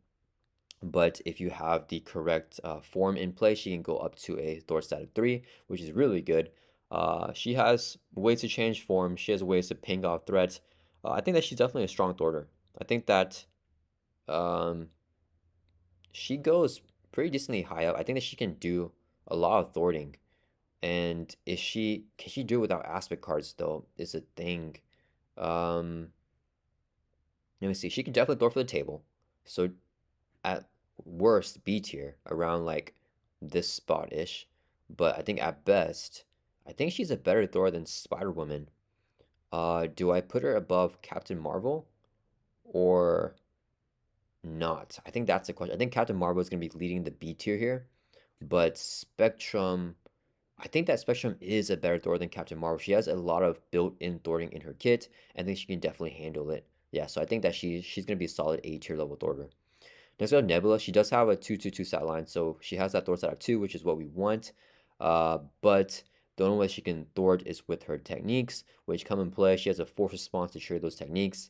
But if you have the correct form in place, she can go up to a thwart stat of 3, which is really good. She has ways to change form. She has ways to ping off threats. I think that she's definitely a strong thwarter. I think that um, she goes pretty decently high up. I think that she can do a lot of thwarting. And can she do it without aspect cards though? Is a thing. Um, Let me see. She can definitely thwart for the table. So at worst B tier, around like this spot ish. But I think at best, I think she's a better Thor than Spider Woman. Do I put her above Captain Marvel or not? I think that's the question. I think Captain Marvel is gonna be leading the B tier here, but Spectrum. I think that Spectrum is a better Thor than Captain Marvel. She has a lot of built-in thwarting in her kit. I think she can definitely handle it. Yeah, so I think that she's gonna be a solid A tier level Thor. Next we have Nebula. She does have a 2/2/2 stat line, so she has that thwart stat of 2, which is what we want. But The only way she can thwart is with her techniques, which come in play. She has a force response to trigger those techniques.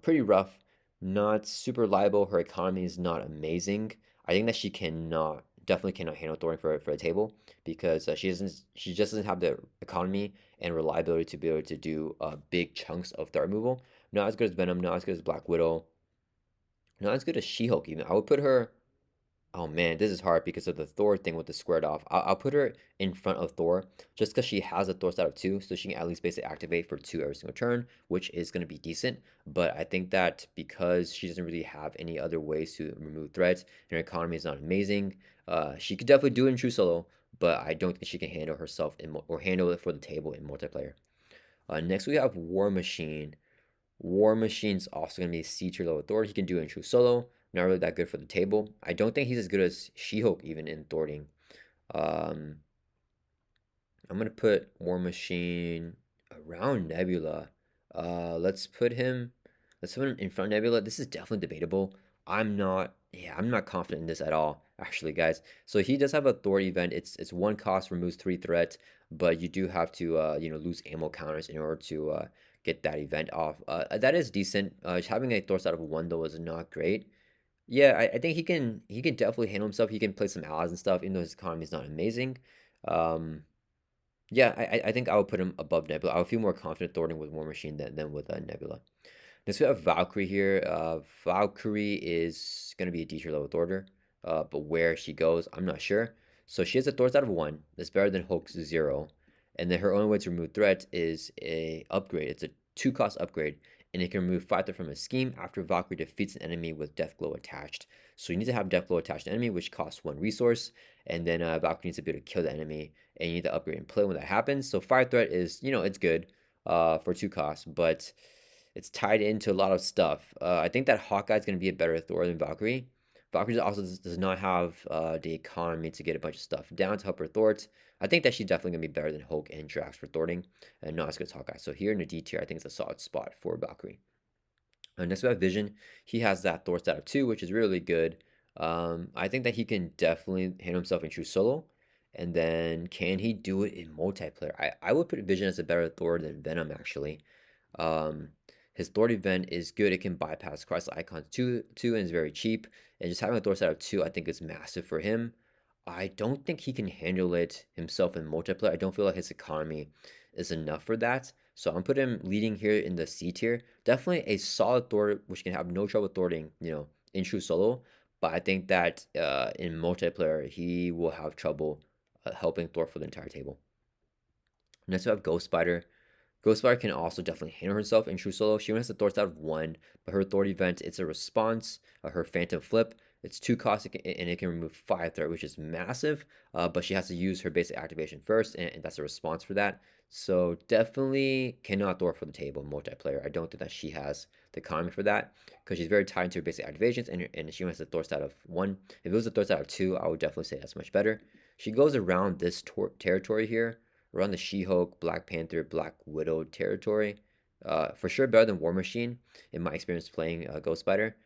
Pretty rough, not super reliable. Her economy is not amazing. I think that she definitely cannot handle thwarting for a table because she just doesn't have the economy and reliability to be able to do big chunks of thwart removal. Not as good as Venom, not as good as Black Widow, not as good as She-Hulk even. I would put her. Oh man, this is hard because of the Thor thing with the squared off. I'll put her in front of Thor just because she has a Thor stat of 2, so she can at least basically activate for 2 every single turn, which is going to be decent. But I think that because she doesn't really have any other ways to remove threats, and her economy is not amazing, she could definitely do it in true solo, but I don't think she can handle herself or handle it for the table in multiplayer. Next, we have War Machine. War Machine's also going to be a C tier level Thor. He can do it in true solo. Not really that good for the table. I don't think he's as good as She-Hulk even in thwarting. Um, I'm going to put War Machine around Nebula. Let's put him in front of Nebula. This is definitely debatable. I'm not confident in this at all, actually, guys. So he does have a Thor event. It's one cost, removes 3 threat, but you do have to lose ammo counters in order to get that event off. That is decent. Having a Thor out of 1 though is not great. Yeah, I think he can definitely handle himself. He can play some allies and stuff, even though his economy is not amazing. Um, yeah, I think I would put him above Nebula. I would feel more confident thwarting with War Machine than with Nebula. Next we have Valkyrie here. Valkyrie is going to be a D tier level thwarter, but where she goes, I'm not sure. So she has a thwart out of 1. That's better than Hulk's 0. And then her only way to remove threat is a upgrade. It's a 2 cost upgrade, and it can remove 5 threat from a scheme after Valkyrie defeats an enemy with Death Glow attached. So you need to have Death Glow attached to enemy, which costs 1 resource, and then Valkyrie needs to be able to kill the enemy, and you need to upgrade and play when that happens. So 5 threat is, it's good for 2 costs, but it's tied into a lot of stuff. I think that Hawkeye is going to be a better Thor than Valkyrie. Valkyrie also does not have the economy to get a bunch of stuff down to help her thwart. I think that she's definitely going to be better than Hulk and Drax for thwarting, and not as good as Hawkeye. So here in the D tier, I think it's a solid spot for Valkyrie. Next we have Vision. He has that Thor stat of 2, which is really good. I think that he can definitely handle himself in true solo. And then can he do it in multiplayer? I would put Vision as a better Thor than Venom, actually. Um, his Thor event is good. It can bypass cross icons too, and is very cheap. And just having a Thor stat of 2, I think is massive for him. I don't think he can handle it himself in multiplayer. I don't feel like his economy is enough for that. So I'm putting him leading here in the C tier. Definitely a solid Thor, which can have no trouble thwarting, in true solo. But I think that in multiplayer, he will have trouble helping Thor for the entire table. Next, we have Ghost Spider. Ghost Spider can also definitely handle herself in true solo. She only has a Thor stat of 1, but her Thor event, it's a response. Her Phantom Flip, it's 2 costs, and it can remove 5 threat, which is massive. But she has to use her basic activation first, and that's a response for that. So definitely cannot Thor for the table in multiplayer. I don't think that she has the economy for that because she's very tied to her basic activations, and she only has a Thor stat of 1. If it was a Thor stat of 2, I would definitely say that's much better. She goes around this territory here, around the She-Hulk, Black Panther, Black Widow territory. For sure better than War Machine in my experience playing Ghost Spider.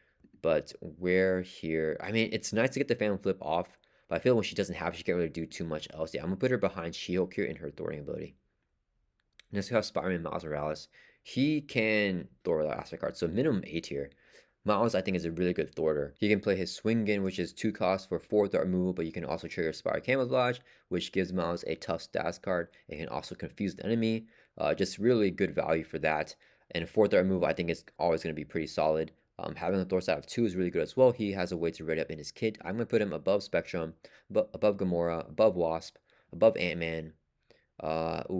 But where here? I mean, it's nice to get the Phantom Flip off, but I feel when she doesn't have, she can't really do too much else. Yeah, I'm gonna put her behind She-Hulk here in her thwarting ability. Next we have Spider-Man Miles Morales. He can thwart the aspect card, so minimum A tier. Miles, I think, is a really good thwarter. He can play his Swing In, which is 2 costs for 4 thwart removal, but you can also trigger Spider Camouflage, which gives Miles a tough stats card. It can also confuse the enemy. Just really good value for that. And 4 thwart removal, I think, is always going to be pretty solid. Having a Thor stat of 2 is really good as well. He has a way to ready up in his kit. I'm going to put him above Spectrum, above Gamora, above Wasp, above Ant-Man.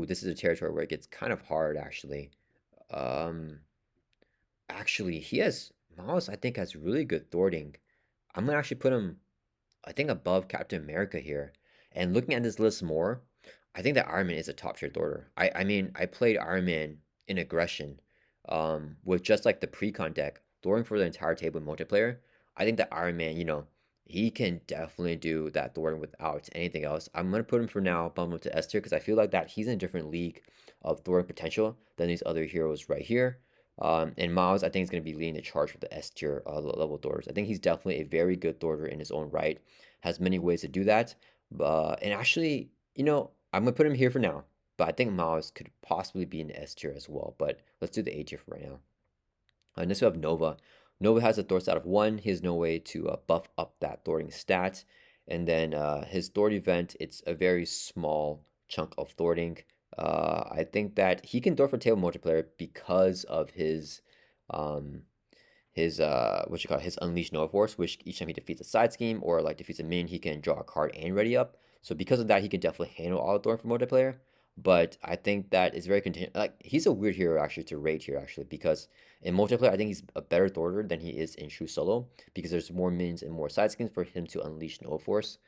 This is a territory where it gets kind of hard, actually. Um, Actually, Miles, I think, has really good thwarting. I'm gonna actually put him, I think, above Captain America here. And looking at this list more, I think that Iron Man is a top tier thwarter. I mean, I played Iron Man in aggression, with just like the pre-con deck, thwarting for the entire table in multiplayer. I think that Iron Man, he can definitely do that thwarting without anything else. I'm gonna put him for now, bump him to S tier because I feel like that he's in a different league of thwarting potential than these other heroes right here. And Miles, I think, is going to be leading the charge for the S tier level thwarters. I think he's definitely a very good thwarter in his own right. Has many ways to do that. And actually, I'm gonna put him here for now, but I think Miles could possibly be in the S tier as well. But let's do the A tier for right now. Next we have Nova. Nova has a Thor stat of 1. He has no way to buff up that Thwarting stat. And then his Thwart event, it's a very small chunk of Thwarting. I think that he can Thor for table multiplayer because of um, his what you call it, his Unleash Nova Force, which each time he defeats a side scheme or like defeats a minion, he can draw a card and ready up. So because of that, he can definitely handle all Thor for multiplayer. But I think that is very contingent. Like he's a weird hero actually to rate here actually because in multiplayer I think he's a better Thorder than he is in true solo because there's more minions and more side schemes for him to unleash Nova Force.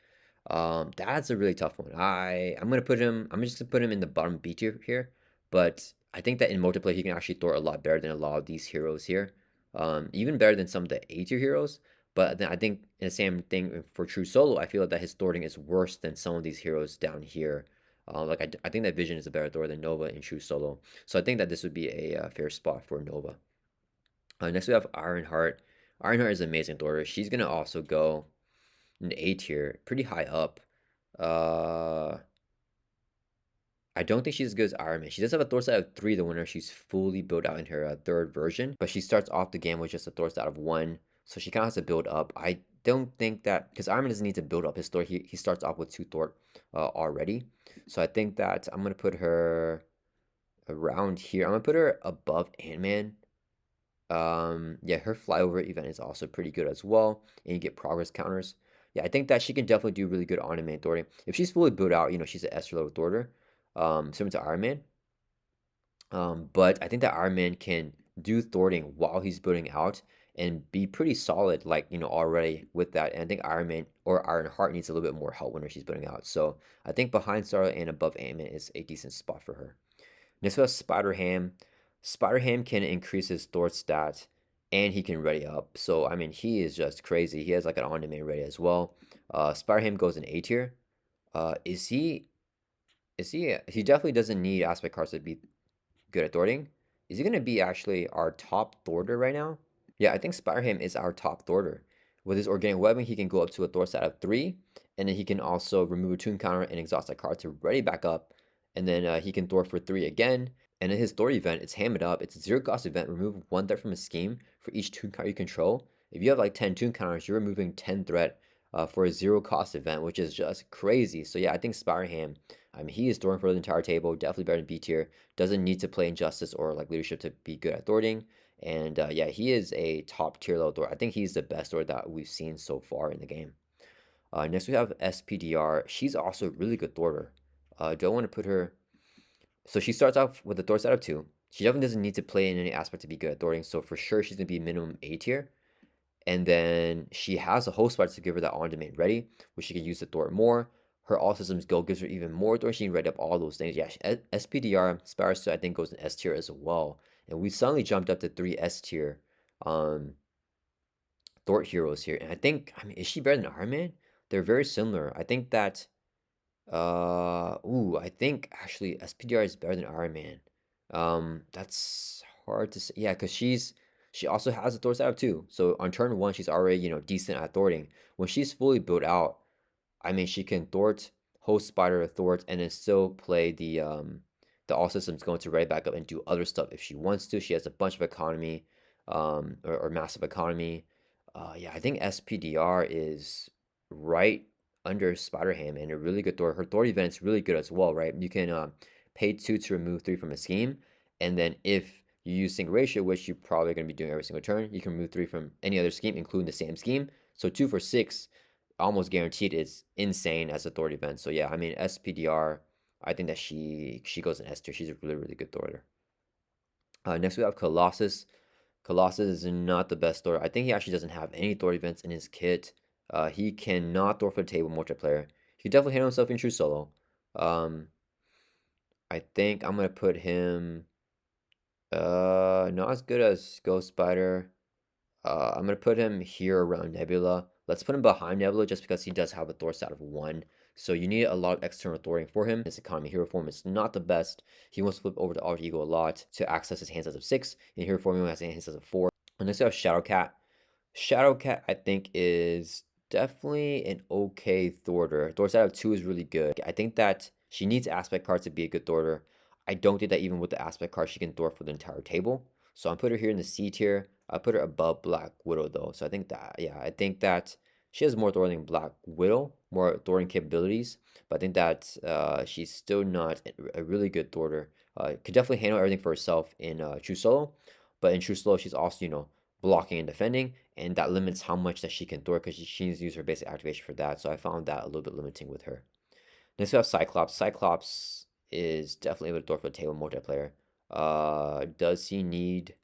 That's a really tough one. I'm gonna put him. I'm just gonna put him in the bottom B tier here. But I think that in multiplayer he can actually Thor a lot better than a lot of these heroes here. Even better than some of the A tier heroes. But then I think in the same thing for true solo, I feel like that his thwarting is worse than some of these heroes down here. I think that Vision is a better Thor than Nova in true solo. So I think that this would be a fair spot for Nova. Next we have Ironheart. Ironheart is an amazing Thor. She's gonna also go in the A tier, pretty high up. Uh, I don't think she's as good as Iron Man. She does have a Thor stat of 3, the winner. She's fully built out in her third version, but she starts off the game with just a Thor stat of 1, so she kind of has to build up. I don't think that, because Iron Man doesn't need to build up his Thor, he starts off with 2 Thor already. So I think that I'm going to put her around here. I'm going to put her above Ant-Man. Yeah, her flyover event is also pretty good as well, and you get progress counters. Yeah, I think that she can definitely do really good on the main Thor. If she's fully built out, she's an S level Thor, similar to Iron Man. But I think that Iron Man can do thwarting while he's building out and be pretty solid, like, already with that. And I think Iron Man or Ironheart needs a little bit more help when she's building out. So I think behind Scarlet and above Ant-Man is a decent spot for her. Next we have Spider-Ham. Spider-Ham can increase his Thor stat and he can ready up. So, I mean, he is just crazy. He has like an on-demand ready as well. Spider-Ham goes in A tier. Is he, he definitely doesn't need aspect cards to be good at thwarting. Is he going to be actually our top thwarter right now? Yeah, I think Spider-Ham is our top thwarter. With his organic webbing, he can go up to a Thor stat of 3, and then he can also remove a tune counter and exhaust that card to ready back up, and then he can Thor for 3 again. And in his Thor event, it's Ham It Up. It's a 0-cost event. Remove 1 threat from a scheme for each tune counter you control. If you have like 10 tune counters, you're removing 10 threat for a 0-cost event, which is just crazy. So yeah, I think Spider-Ham, I mean, he is Thoring for the entire table. Definitely better than B tier. Doesn't need to play Injustice or like Leadership to be good at thwarting. And yeah, he is a top tier level Thor. I think he's the best Thor that we've seen so far in the game. Next we have SPDR. She's also a really good Thorder. Do I want to put her? So she starts off with a Thor set of 2. She definitely doesn't need to play in any aspect to be good at thwarting. So for sure she's gonna be minimum A tier. And then she has a host spot to give her that on-demand ready, which she can use to thwart more. Her all systems go gives her even more thwart. She can ready up all those things. Yeah, SPDR, Sparrow, I think, goes in S tier as well. And we suddenly jumped up to 3 S tier thwart heroes here. And I mean, is she better than Iron Man? They're very similar. I think that, I think actually SPDR is better than Iron Man. That's hard to say. Yeah, because she also has a Thor setup too. So on turn 1, she's already, decent at thwarting. When she's fully built out, I mean, she can thwart, host spider, thwart, and then still play the all systems going to right back up and do other stuff if she wants to. She has a bunch of economy, or massive economy. Yeah, I think SPDR is right under Spider Ham and a really good Thor. Her Thor event is really good as well, right? You can pay 2 to remove 3 from a scheme, and then if you use sync ratio, which you're probably going to be doing every single turn, you can remove 3 from any other scheme, including the same scheme. So 2 for 6, almost guaranteed, is insane as a Thor event. So yeah, I mean SPDR, I think that she goes in S tier. She's a really really good Thor. Next we have Colossus. Colossus is not the best Thor. I think he actually doesn't have any Thor events in his kit. He cannot Thor for the table multiplayer. He can definitely handle himself in true solo. Um, I think I'm gonna put him not as good as Ghost Spider. I'm gonna put him here around Nebula. Let's put him behind Nebula just because he does have a Thor stat of 1. So you need a lot of external thwarting for him. His economy hero form is not the best. He wants to flip over to Alt Ego a lot to access his hand size of 6. And hero form he has a hand size of 4. And next we have Shadowcat. Shadowcat, I think, is definitely an okay thwarter. Thor stat of 2 is really good. I think that She needs aspect cards to be a good Thwarter. I don't think that even with the aspect cards, she can Thwart for the entire table. So I'm put her here in the C tier. I put her above Black Widow though. So I think that, yeah, I think that she has more thwarting than Black Widow, more thwarting capabilities. But I think that she's still not a really good Thwarter. Could definitely handle everything for herself in True Solo. But in True Solo, she's also, blocking and defending. And that limits how much that she can thwart because she needs to use her basic activation for that. So I found that a little bit limiting with her. Next we have Cyclops. Cyclops is definitely able to thwart for the table multiplayer. Does he need...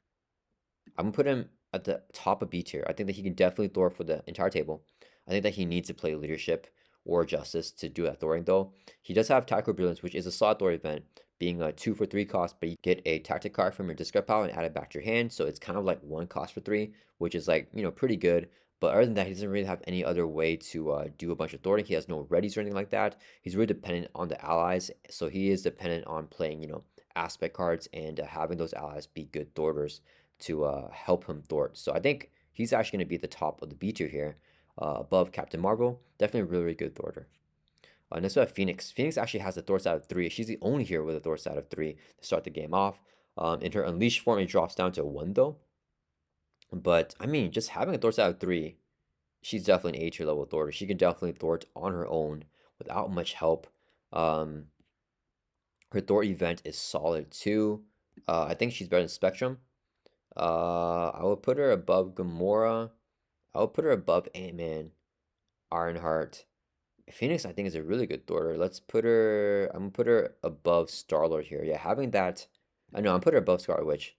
I'm gonna put him at the top of B tier. I think that he can definitely thwart for the entire table. I think that he needs to play leadership or justice to do that thwarting though. He does have tactical brilliance, which is a solid thwart event, being a 2 for 3 cost, but you get a tactic card from your discard pile and add it back to your hand. So it's kind of like 1 cost for 3, which is like, pretty good. But other than that, he doesn't really have any other way to do a bunch of thwarting. He has no readies or anything like that. He's really dependent on the allies. So he is dependent on playing, aspect cards and having those allies be good thwarters to help him thwart. So I think he's actually going to be at the top of the B tier here, above Captain Marvel. Definitely a really, really good thwarter. Next we have Phoenix. Phoenix actually has a thwart out of 3. She's the only hero with a thwart out of 3 to start the game off. In her Unleashed form, it drops down to 1 though. But, I mean, just having a thwart out of 3, she's definitely an A tier level thwarter. She can definitely thwart on her own without much help. Her thwart event is solid too. I think she's better than Spectrum. I will put her above Gamora. I will put her above Ant-Man, Ironheart. Phoenix, I think, is a really good thwarter. Let's put her... I'm gonna put her above Star-Lord here. Yeah, having that... I know, I'm put her above Scarlet Witch.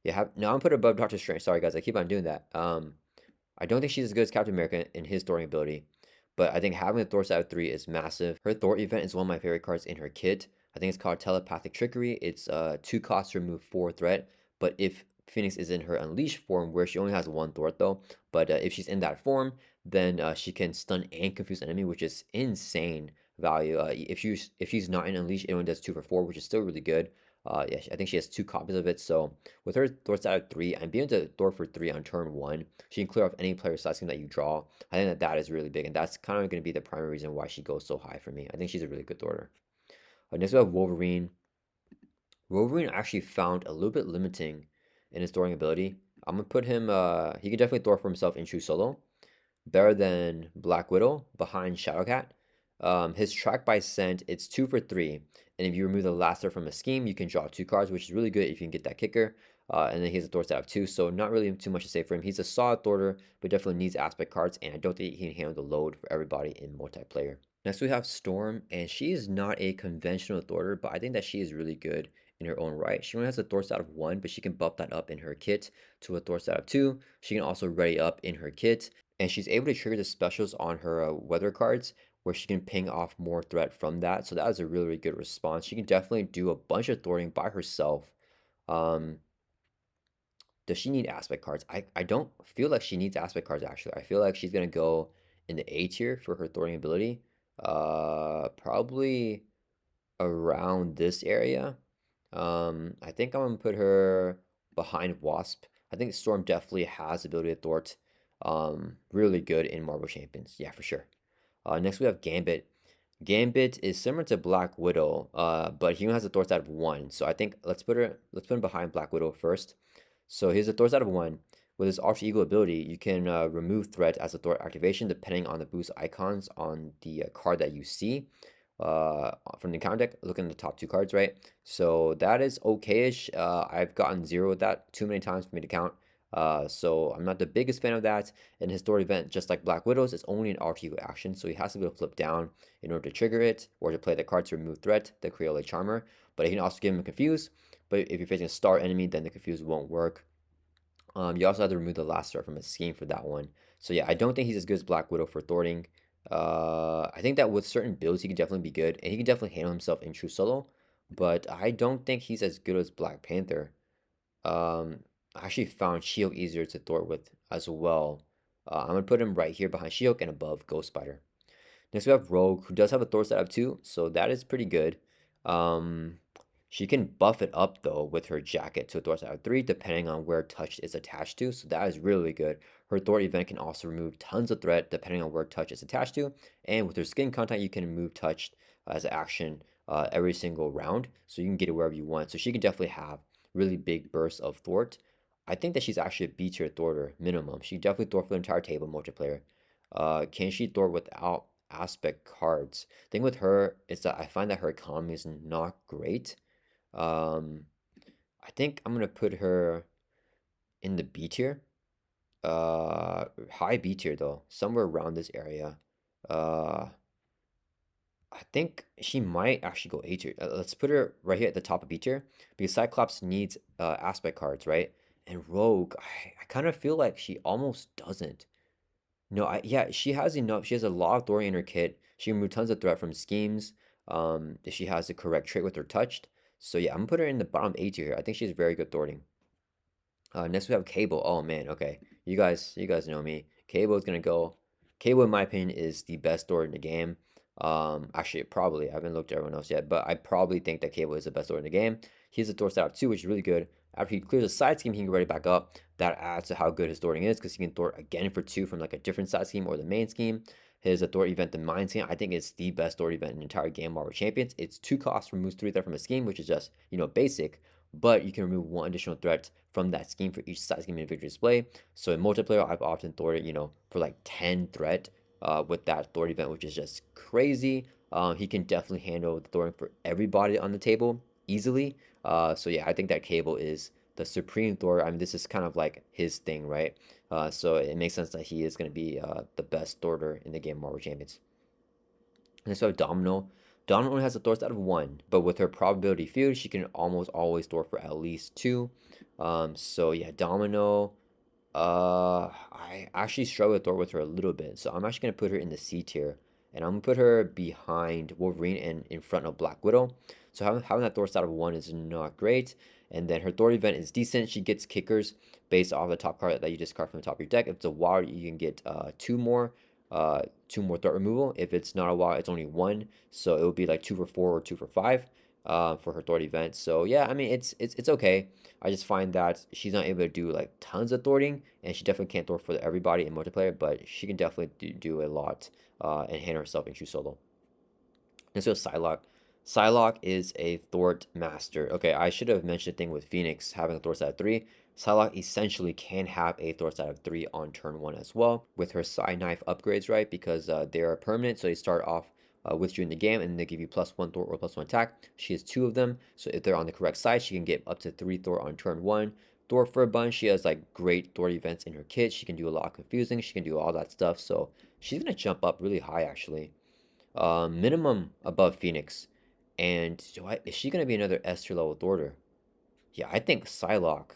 Yeah, no, I'm put her above Doctor Strange. Sorry, guys, I keep on doing that. I don't think she's as good as Captain America in his thwarting ability, but I think having a thwart out of 3 is massive. Her thwart event is one of my favorite cards in her kit. I think it's called Telepathic Trickery. It's 2 costs to remove 4 threat, but if Phoenix is in her Unleashed form, where she only has 1 thwart though, but if she's in that form, then she can stun and confuse enemy, which is insane value. If she's not in Unleashed, it only does 2 for 4, which is still really good. Yeah, I think she has 2 copies of it. So with her thwarts out of 3, and being able to thwart for 3 on turn 1, she can clear off any player side scheme that you draw. I think that is really big, and that's kind of going to be the primary reason why she goes so high for me. I think she's a really good thwarter. Next we have Wolverine. Wolverine actually found a little bit limiting in his thwarting ability. I'm gonna put him. He can definitely thwart for himself in true solo. Better than Black Widow, behind Shadowcat. His track by scent, it's 2 for 3. And if you remove the laster from a scheme, you can draw 2 cards, which is really good if you can get that kicker. And then he has a thwart out of 2, so not really too much to say for him. He's a solid thwarter, but definitely needs aspect cards, and I don't think he can handle the load for everybody in multiplayer. Next we have Storm, and she is not a conventional thwarter, but I think that she is really good in her own right. She only has a thwart out of 1, but she can buff that up in her kit to a thwart out of 2. She can also ready up in her kit, and she's able to trigger the specials on her weather cards, where she can ping off more threat from that. So that is a really, really good response. She can definitely do a bunch of thwarting by herself. Does she need aspect cards? I don't feel like she needs aspect cards, actually. I feel like she's going to go in the A tier for her thwarting ability. Probably around this area. I think I'm going to put her behind Wasp. I think Storm definitely has the ability to thwart. Really good in Marvel Champions. Yeah, for sure. Next we have Gambit. Gambit is similar to Black Widow, but he only has a thwart out of 1. So I think let's put him behind Black Widow first. So here's a thwart out of 1. With his Alter Ego ability, you can remove threat as a thwart activation depending on the boost icons on the card that you see from the encounter deck. Look in the top 2 cards, right? So that is okay-ish. I've gotten 0 with that too many times for me to count. So I'm not the biggest fan of that. And his thwart event, just like Black Widow's, is only an Alter Ego action, so he has to be able to flip down in order to trigger it, or to play the card to remove threat, the Creole Charmer. But he can also give him a Confuse, but if you're facing a star enemy, then the Confuse won't work. You also have to remove the last threat from his scheme for that one. So yeah, I don't think he's as good as Black Widow for thwarting. I think that with certain builds, he can definitely be good, and he can definitely handle himself in true solo, but I don't think he's as good as Black Panther. I actually found She-Hulk easier to thwart with as well. I'm going to put him right here behind She-Hulk and above Ghost Spider. Next we have Rogue, who does have a thwart set up too, so that is pretty good. She can buff it up though with her jacket to a thwart out of 3, depending on where touch is attached to, so that is really good. Her thwart event can also remove tons of threat depending on where touch is attached to, and with her skin contact, you can remove touch as an action every single round, so you can get it wherever you want. So she can definitely have really big bursts of thwart. I think that she's actually a B tier thwarter minimum. She definitely thwart for the entire table multiplayer. Can she thwart without aspect cards? Thing with her is that I find that her economy is not great. Um, I think I'm gonna put her in the B tier. High B tier though, somewhere around this area. Uh, I think she might actually go A tier. Let's put her right here at the top of B tier because Cyclops needs aspect cards, right? And Rogue, I kind of feel like she almost doesn't. No, yeah, she has enough. She has a lot of Thor in her kit. She can remove tons of threat from schemes. If she has the correct trait with her touched. So yeah, I'm gonna put her in the bottom A tier here. I think she's very good thwarting. Next we have Cable. Oh man, okay. You guys know me. Cable is gonna go. Cable, in my opinion, is the best thwart in the game. Actually, probably. I haven't looked at everyone else yet, but I probably think that Cable is the best thwart in the game. He has a thwart stat of 2, which is really good. After he clears a side scheme, he can ready back up. That adds to how good his thwarting is, because he can thwart again for 2 from like a different side scheme or the main scheme. His thwart event, the Mind Scheme, I think it's the best thwart event in the entire game Marvel Champions. It's 2 costs, removes 3 threat from a scheme, which is just, basic, but you can remove 1 additional threat from that scheme for each side scheme individual display. So in multiplayer, I've often thwarted, for like 10 threat with that thwart event, which is just crazy. He can definitely handle the thwarting for everybody on the table easily. So yeah, I think that Cable is the supreme thwart. I mean, this is kind of like his thing, right? So it makes sense that he is going to be the best thwarter in the game Marvel Champions. And so Domino. Domino only has a thwart stat of 1, but with her probability field, she can almost always thwart for at least 2. So yeah, Domino. I actually struggle with Thor with her a little bit, so I'm actually gonna put her in the C tier, and I'm gonna put her behind Wolverine and in front of Black Widow. So having that Thor stat of 1 is not great, and then her Thor event is decent. She gets kickers based off the top card that you discard from the top of your deck. If it's a wild, you can get two more threat removal. If it's not a wild, it's only 1, so it would be like 2 for 4 or 2 for 5 for her Thor event. So yeah, I mean it's okay. I just find that she's not able to do like tons of thwarting, and she definitely can't thwart for everybody in multiplayer, but she can definitely do a lot and handle herself in true solo. And so Psylocke. Psylocke is a thwart master. Okay, I should have mentioned the thing with Phoenix having a thwart side of 3. Psylocke essentially can have a thwart side of 3 on turn 1 as well with her side knife upgrades, right? Because they are permanent, so they start off with you in the game, and they give you +1 thwart or +1 attack. She has 2 of them, so if they're on the correct side, she can get up to 3 thwart on turn 1. Thwart for a bunch. She has like great thwart events in her kit. She can do a lot of confusing. She can do all that stuff. So she's gonna jump up really high actually. Minimum above Phoenix. And is she gonna be another S tier level thwarter? Yeah, I think Psylocke,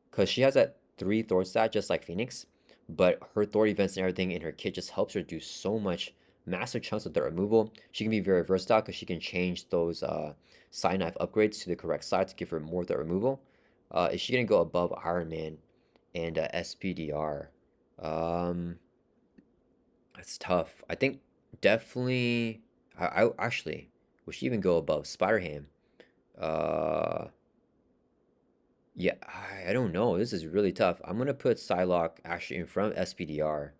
because she has that 3 thwart stat just like Phoenix, but her thwart events and everything in her kit just helps her do so much massive chunks of threat removal. She can be very versatile because she can change those side knife upgrades to the correct side to give her more threat removal. Is she gonna go above Iron Man and SPDR? Um, that's tough. I think definitely. I actually would she even go above Spider-Ham? Uh, yeah, I don't know. This is really tough. I'm gonna put Psylocke actually in front of SPDR,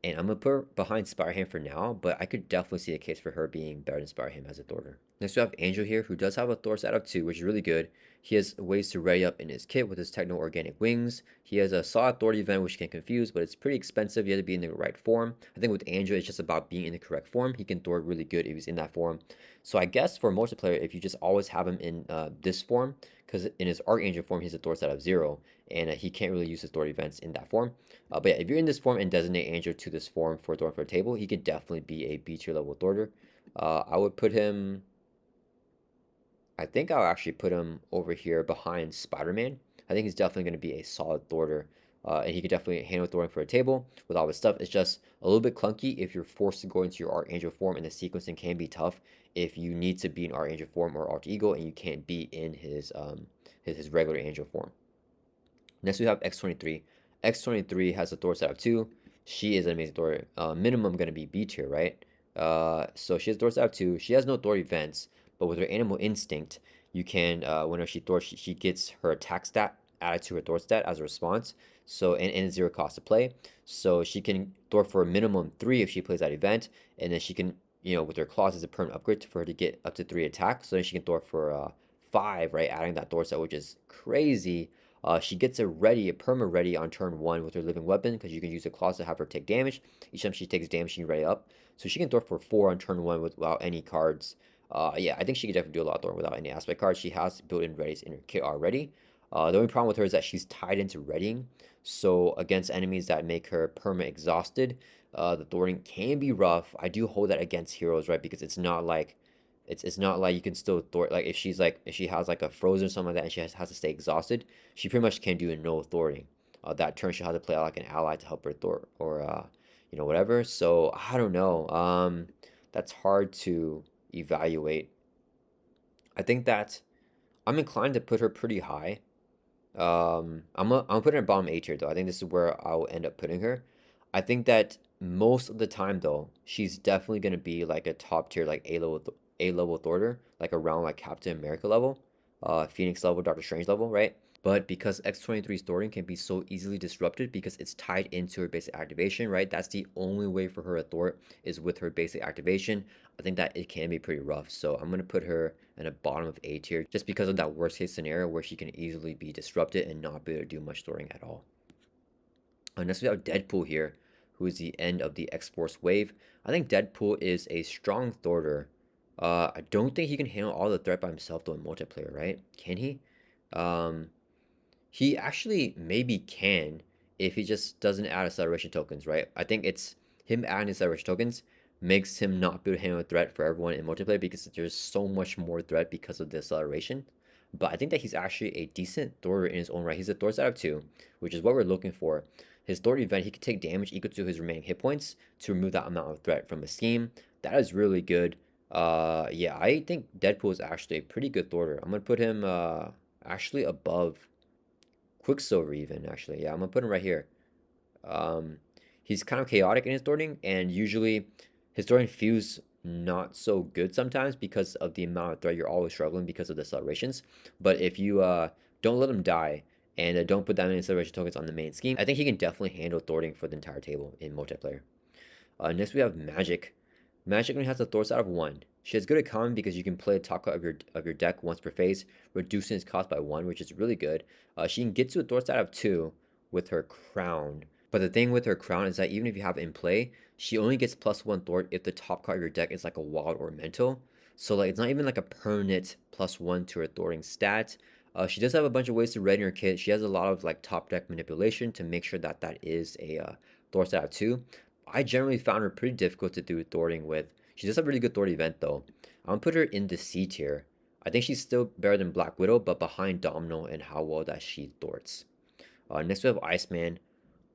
and I'm gonna put her behind Spider-Ham for now. But I could definitely see a case for her being better than Spider-Ham as a thwarter. Next we have Angel here, who does have a Thor stat of 2, which is really good. He has ways to ready up in his kit with his techno-organic wings. He has a solid Thor event, which can confuse, but it's pretty expensive. You have to be in the right form. I think with Angel, it's just about being in the correct form. He can Thor really good if he's in that form. So I guess for multiplayer, if you just always have him in this form, because in his Archangel form, he's a Thor stat of 0, and he can't really use his Thor events in that form. But yeah, if you're in this form and designate Angel to this form for Thor for a table, he could definitely be a B tier level Thwarter. I would put him. I think I'll actually put him over here behind Spider-Man. I think he's definitely going to be a solid thwarter. And he could definitely handle thwarting for a table with all his stuff. It's just a little bit clunky if you're forced to go into your Archangel form, and the sequencing can be tough if you need to be in Archangel form or Alter Ego and you can't be in his regular Angel form. Next we have X23. X23 has a Thor set of 2. She is an amazing Thor. Minimum going to be B tier, right? So she has Thor set of 2. She has no Thor events, but with her Animal Instinct, you can, whenever she Thor, she gets her attack stat added to her Thor stat as a response. So, and it's 0 cost to play. So she can Thor for a minimum 3 if she plays that event, and then she can with her claws is a permanent upgrade for her to get up to 3 attacks. So then she can Thor for 5, right? Adding that Thor set, which is crazy. She gets a perma ready on turn 1 with her living weapon because you can use the claws to have her take damage. Each time she takes damage, she can ready up. So she can Thor for 4 on turn 1 without any cards. Yeah, I think she can definitely do a lot of Thor without any aspect cards. She has built-in readies in her kit already. The only problem with her is that she's tied into readying. So against enemies that make her perma exhausted, the thwarting can be rough. I do hold that against heroes, right? Because it's not like you can still thwart. Like if she has like a frozen or something like that and she has to stay exhausted, she pretty much can do no thwarting. That turn she'll have to play out like an ally to help her thwart or whatever. So I don't know. That's hard to evaluate. I think that I'm inclined to put her pretty high. I'm putting her bottom A tier though. I think this is where I'll end up putting her. I think that most of the time though, she's definitely gonna be like a top tier, like A level Thorder, like around like Captain America level, Phoenix level, Doctor Strange level, right? But because X-23's Thorting can be so easily disrupted because it's tied into her basic activation, right? That's the only way for her to thwart is with her basic activation. I think that it can be pretty rough. So I'm gonna put her in a bottom of A tier just because of that worst case scenario where she can easily be disrupted and not be able to do much thwarting at all. Next we have Deadpool here, who is the end of the X-Force wave. I think Deadpool is a strong thwarter. I don't think he can handle all the threat by himself though in multiplayer, right? Can he? Um, he actually maybe can if he just doesn't add acceleration tokens, right? I think it's him adding acceleration tokens makes him not be able to handle a threat for everyone in multiplayer because there's so much more threat because of the acceleration. But I think that he's actually a decent thwarter in his own right. He's a Thor out of 2, which is what we're looking for. His Thor event, he can take damage equal to his remaining hit points to remove that amount of threat from a scheme. That is really good. Yeah, I think Deadpool is actually a pretty good thwarter. I'm gonna put him actually above Quicksilver even, actually. Yeah, I'm gonna put him right here. Um, he's kind of chaotic in his thwarting, and usually his thwarting feels not so good sometimes because of the amount of threat you're always struggling because of the accelerations. But if you don't let him die and don't put that many acceleration tokens on the main scheme, I think he can definitely handle thwarting for the entire table in multiplayer. Next we have Magik. Magik only has a Thor out of 1. She has good at common because you can play a top card of your deck once per phase, reducing its cost by 1, which is really good. She can get to a Thor out of 2 with her crown. But the thing with her crown is that even if you have it in play, she only gets +1 thwart if the top card of your deck is like a wild or mental. So like it's not even like a permanent +1 to her thwarting stat. She does have a bunch of ways to ready her kit. She has a lot of like top deck manipulation to make sure that that is a Thor out of 2. I generally found her pretty difficult to do thwarting with. She does have a really good thwart event though. I'm gonna put her in the C tier. I think she's still better than Black Widow, but behind Domino and how well that she thwarts. Next we have Iceman.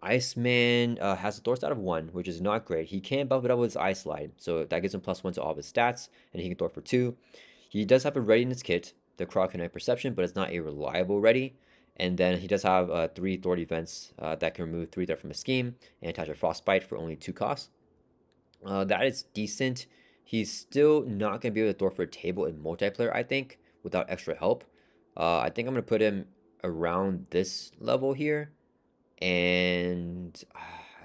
Iceman has a thwart out of 1, which is not great. He can buff it up with his Ice Slide, so that gives him +1 to all of his stats, and he can thwart for 2. He does have a readiness kit, the Cryogenic Perception, but it's not a reliable ready. And then he does have 3 thwart events that can remove 3 threat from a scheme and attach a Frostbite for only 2 costs. That is decent. He's still not going to be able to thwart for a table in multiplayer, I think, without extra help. I think I'm going to put him around this level here. And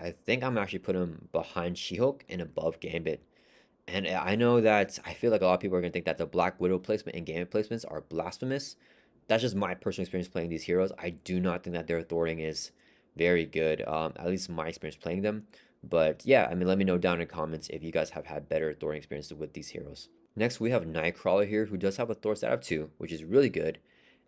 I think I'm actually putting him behind She-Hulk and above Gambit. And I know that I feel like a lot of people are going to think that the Black Widow placement and Gambit placements are blasphemous. That's just my personal experience playing these heroes. I do not think that their thwarting is very good, at least my experience playing them. But yeah, I mean, let me know down in the comments if you guys have had better thwarting experiences with these heroes. Next, we have Nightcrawler here, who does have a thwart out of 2, which is really good.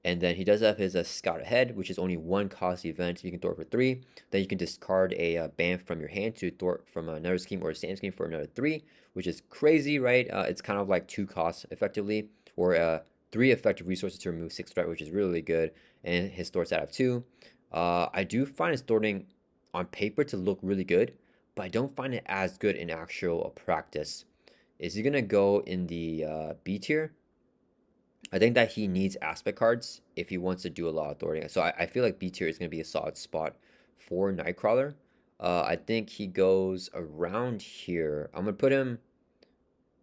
And then he does have his Scout Ahead, which is only 1 cost event. You can thwart for 3. Then you can discard a Bamf from your hand to thwart from another scheme or a same scheme for another 3, which is crazy, right? It's kind of like 2 costs effectively, or 3 effective resources to remove 6 threat, which is really good. And his thwarts out of 2. I do find his thwarting on paper to look really good, but I don't find it as good in actual practice. Is he going to go in the B tier? I think that he needs aspect cards if he wants to do a lot of thwarting. So I feel like B tier is going to be a solid spot for Nightcrawler. I think he goes around here. I'm going to put him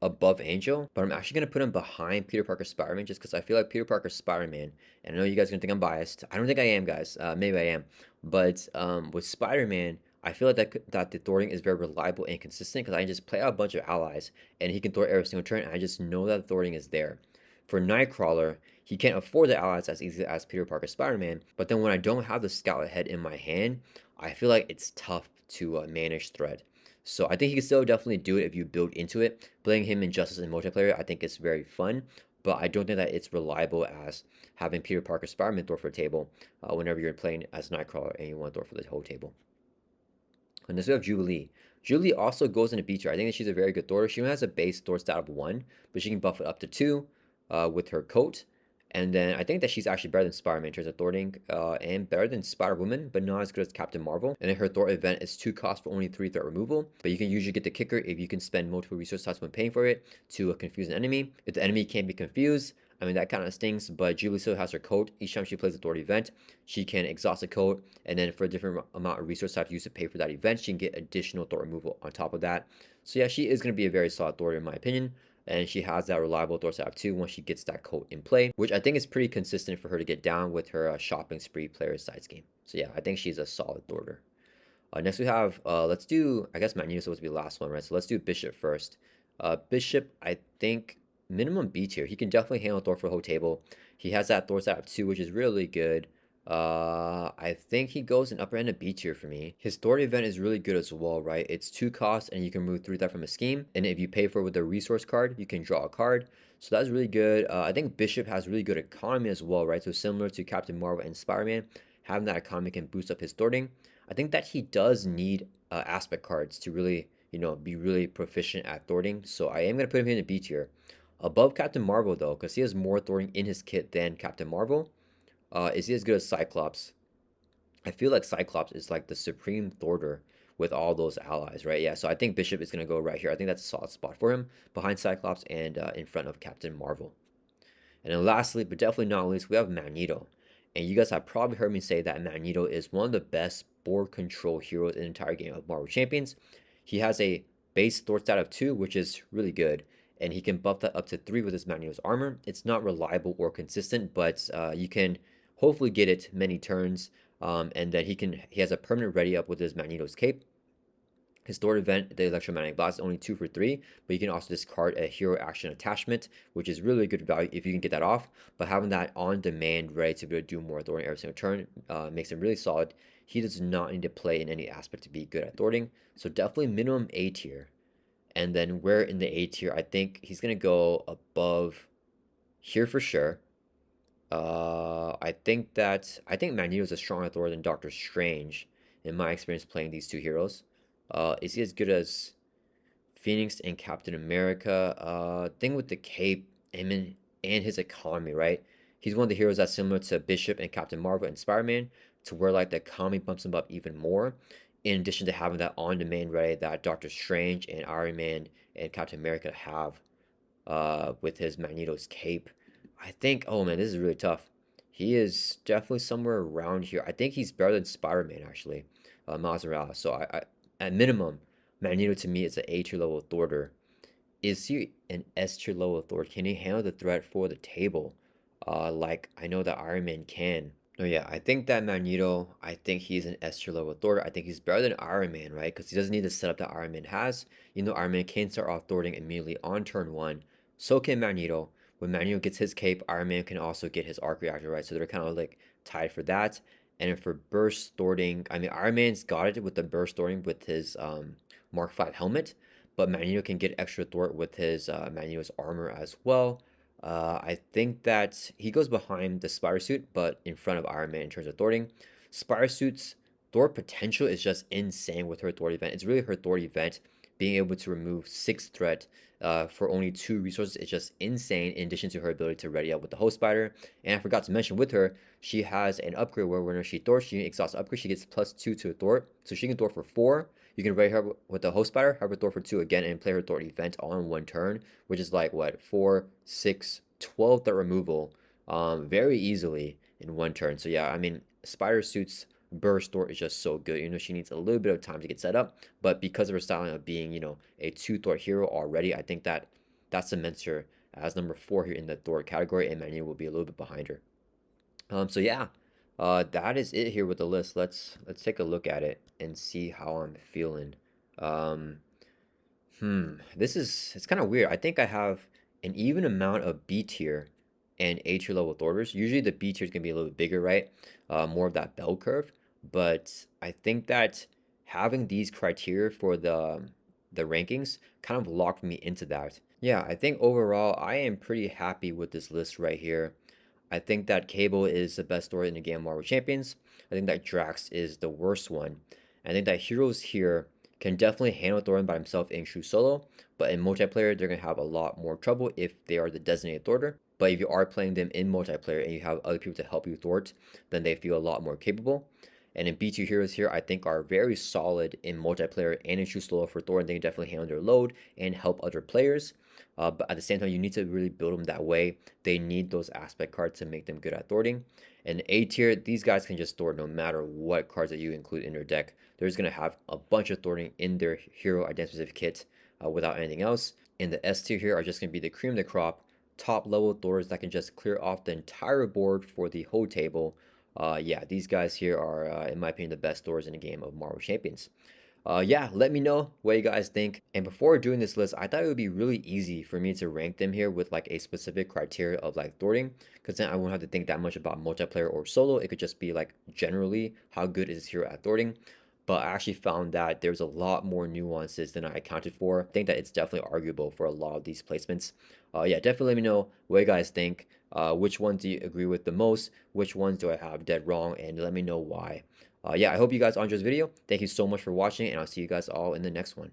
above Angel, but I'm actually going to put him behind Peter Parker Spider-Man just because I feel like Peter Parker Spider-Man, and I know you guys are going to think I'm biased. I don't think I am, guys. Maybe I am. But with Spider-Man, I feel like that the thwarting is very reliable and consistent because I just play out a bunch of allies and he can thwart every single turn, and I just know that the thwarting is there. For Nightcrawler, he can't afford the allies as easily as Peter Parker Spider-Man, but then when I don't have the Scarlet head in my hand, I feel like it's tough to manage threat. So I think he can still definitely do it if you build into it. Playing him in Justice and multiplayer, I think it's very fun, but I don't think that it's reliable as having Peter Parker Spider-Man thwart for a table whenever you're playing as Nightcrawler and you want to thwart for the whole table. And next we have Jubilee. Jubilee also goes into B tier. I think that she's a very good thwarter. She only has a base thwart stat of 1, but she can buff it up to 2 with her coat. And then I think that she's actually better than Spider-Man in terms of thwarting and better than Spider-Woman, but not as good as Captain Marvel. And then her thwart event is 2 cost for only 3 threat removal, but you can usually get the kicker if you can spend multiple resource types when paying for it to confuse an enemy. If the enemy can't be confused, I mean, that kind of stings, but Jubilee still has her code. Each time she plays a thwart event, she can exhaust a code, and then for a different amount of resource type used to pay for that event, she can get additional thwart removal on top of that. So yeah, she is going to be a very solid thwart in my opinion, and she has that reliable thwart type too once she gets that code in play, which I think is pretty consistent for her to get down with her shopping spree player sides game. So yeah, I think she's a solid thwarter. Next we have, let's do, I guess Magneto's supposed to be the last one, right? So let's do Bishop first. Bishop, I think, minimum B tier. He can definitely handle Thor for the whole table. He has that Thor stat of 2, which is really good. I think he goes in upper end of B tier for me. His Thor event is really good as well, right? It's 2 costs, and you can move 3 that from a scheme. And if you pay for it with a resource card, you can draw a card. So that's really good. I think Bishop has really good economy as well, right? So similar to Captain Marvel and Spider-Man, having that economy can boost up his thwarting. I think that he does need aspect cards to really, be really proficient at thwarting. So I am going to put him in a B tier. Above Captain Marvel, though, because he has more thwarting in his kit than Captain Marvel. Is he as good as Cyclops? I feel like Cyclops is like the supreme thwarter with all those allies, right? Yeah, so I think Bishop is going to go right here. I think that's a solid spot for him, behind Cyclops and in front of Captain Marvel. And then lastly, but definitely not least, we have Magneto. And you guys have probably heard me say that Magneto is one of the best board control heroes in the entire game of Marvel Champions. He has a base thwart stat of 2, which is really good, and he can buff that up to 3 with his Magneto's armor. It's not reliable or consistent, but you can hopefully get it many turns, and then he has a permanent ready up with his Magneto's cape. His thwart event, the electromagnetic blast, is only 2 for 3, but you can also discard a hero action attachment, which is really good value if you can get that off. But having that on demand ready to be able to do more thwarting every single turn makes him really solid. He does not need to play in any aspect to be good at thwarting, so definitely minimum A tier. And then where in the A tier, I think he's going to go above here for sure. I think Magneto is a stronger Thor than Doctor Strange in my experience playing these 2 heroes. Is he as good as Phoenix and Captain America? Thing with the cape and his economy, right? He's one of the heroes that's similar to Bishop and Captain Marvel and Spider-Man, to where like the economy bumps him up even more. In addition to having that on-demand ready that Doctor Strange and Iron Man and Captain America have with his Magneto's cape. I think, oh man, this is really tough. He is definitely somewhere around here. I think he's better than Spider-Man, actually, Miles Morales. So at minimum, Magneto to me is an A tier level thwarter. Is he an S tier level thwarter? Can he handle the threat for the table? Like I know that Iron Man can. No, yeah, I think that Magneto, I think he's an S tier level thwarter. I think he's better than Iron Man, right? Because he doesn't need the setup that Iron Man has. Iron Man can start off thwarting immediately on turn 1. So can Magneto. When Magneto gets his cape, Iron Man can also get his arc reactor, right? So they're kind of like tied for that. And then for burst thwarting, I mean, Iron Man's got it with the burst thwarting with his Mark V helmet, but Magneto can get extra thwart with his Magneto's armor as well. I think that he goes behind the Spider Suit, but in front of Iron Man in terms of thwarting. Spider Suit's thwart potential is just insane with her thwart event. It's really her thwart event being able to remove 6 threat for only 2 resources is just insane, in addition to her ability to ready up with the Host Spider. And I forgot to mention with her, she has an upgrade where whenever she thwarts, she exhausts upgrade, she gets +2 to a thwart. So she can thwart for 4. You can ready her with the Host Spider, have her thwart for 2 again, and play her thwart event all in 1 turn, which is like, what, 4, 6, 12 threat removal very easily in 1 turn. So yeah, I mean, Spider Suit's burst thwart is just so good. She needs a little bit of time to get set up, but because of her styling of being, a 2 thwart hero already, I think that cements her as number 4 here in the thwart category, and Magneto will be a little bit behind her. So yeah, That is it here with the list. Let's take a look at it and see how I'm feeling. Um, this is it's kind of weird. I think I have an even amount of B tier and A tier level Thorders. Usually the B tier is gonna be a little bit bigger, right? More of that bell curve. But I think that having these criteria for the rankings kind of locked me into that. Yeah, I think overall I am pretty happy with this list right here. I think that Cable is the best story in the game of Marvel Champions. I think that Drax is the worst one. I think that heroes here can definitely handle Thornton by himself in true solo, but in multiplayer, they're going to have a lot more trouble if they are the designated thwarter. But if you are playing them in multiplayer and you have other people to help you thwart, then they feel a lot more capable. And in B2 heroes here, I think are very solid in multiplayer and in true solo for Thor, and they can definitely handle their load and help other players. But at the same time, you need to really build them that way. They need those aspect cards to make them good at thwarting. And A tier, these guys can just thwart no matter what cards that you include in their deck. They're just going to have a bunch of thwarting in their hero identity specific kit without anything else. And the S tier here are just going to be the cream of the crop, top level thwarters that can just clear off the entire board for the whole table. Yeah, these guys here are, in my opinion, the best thwarters in the game of Marvel Champions. Yeah, let me know what you guys think. And before doing this list, I thought it would be really easy for me to rank them here with like a specific criteria of like thwarting, because then I won't have to think that much about multiplayer or solo. It could just be like generally how good is this hero at thwarting. But I actually found that there's a lot more nuances than I accounted for. I think that it's definitely arguable for a lot of these placements. Yeah, definitely let me know what you guys think. Which ones do you agree with the most? Which ones do I have dead wrong? And let me know why. Yeah, I hope you guys enjoyed this video. Thank you so much for watching, and I'll see you guys all in the next one.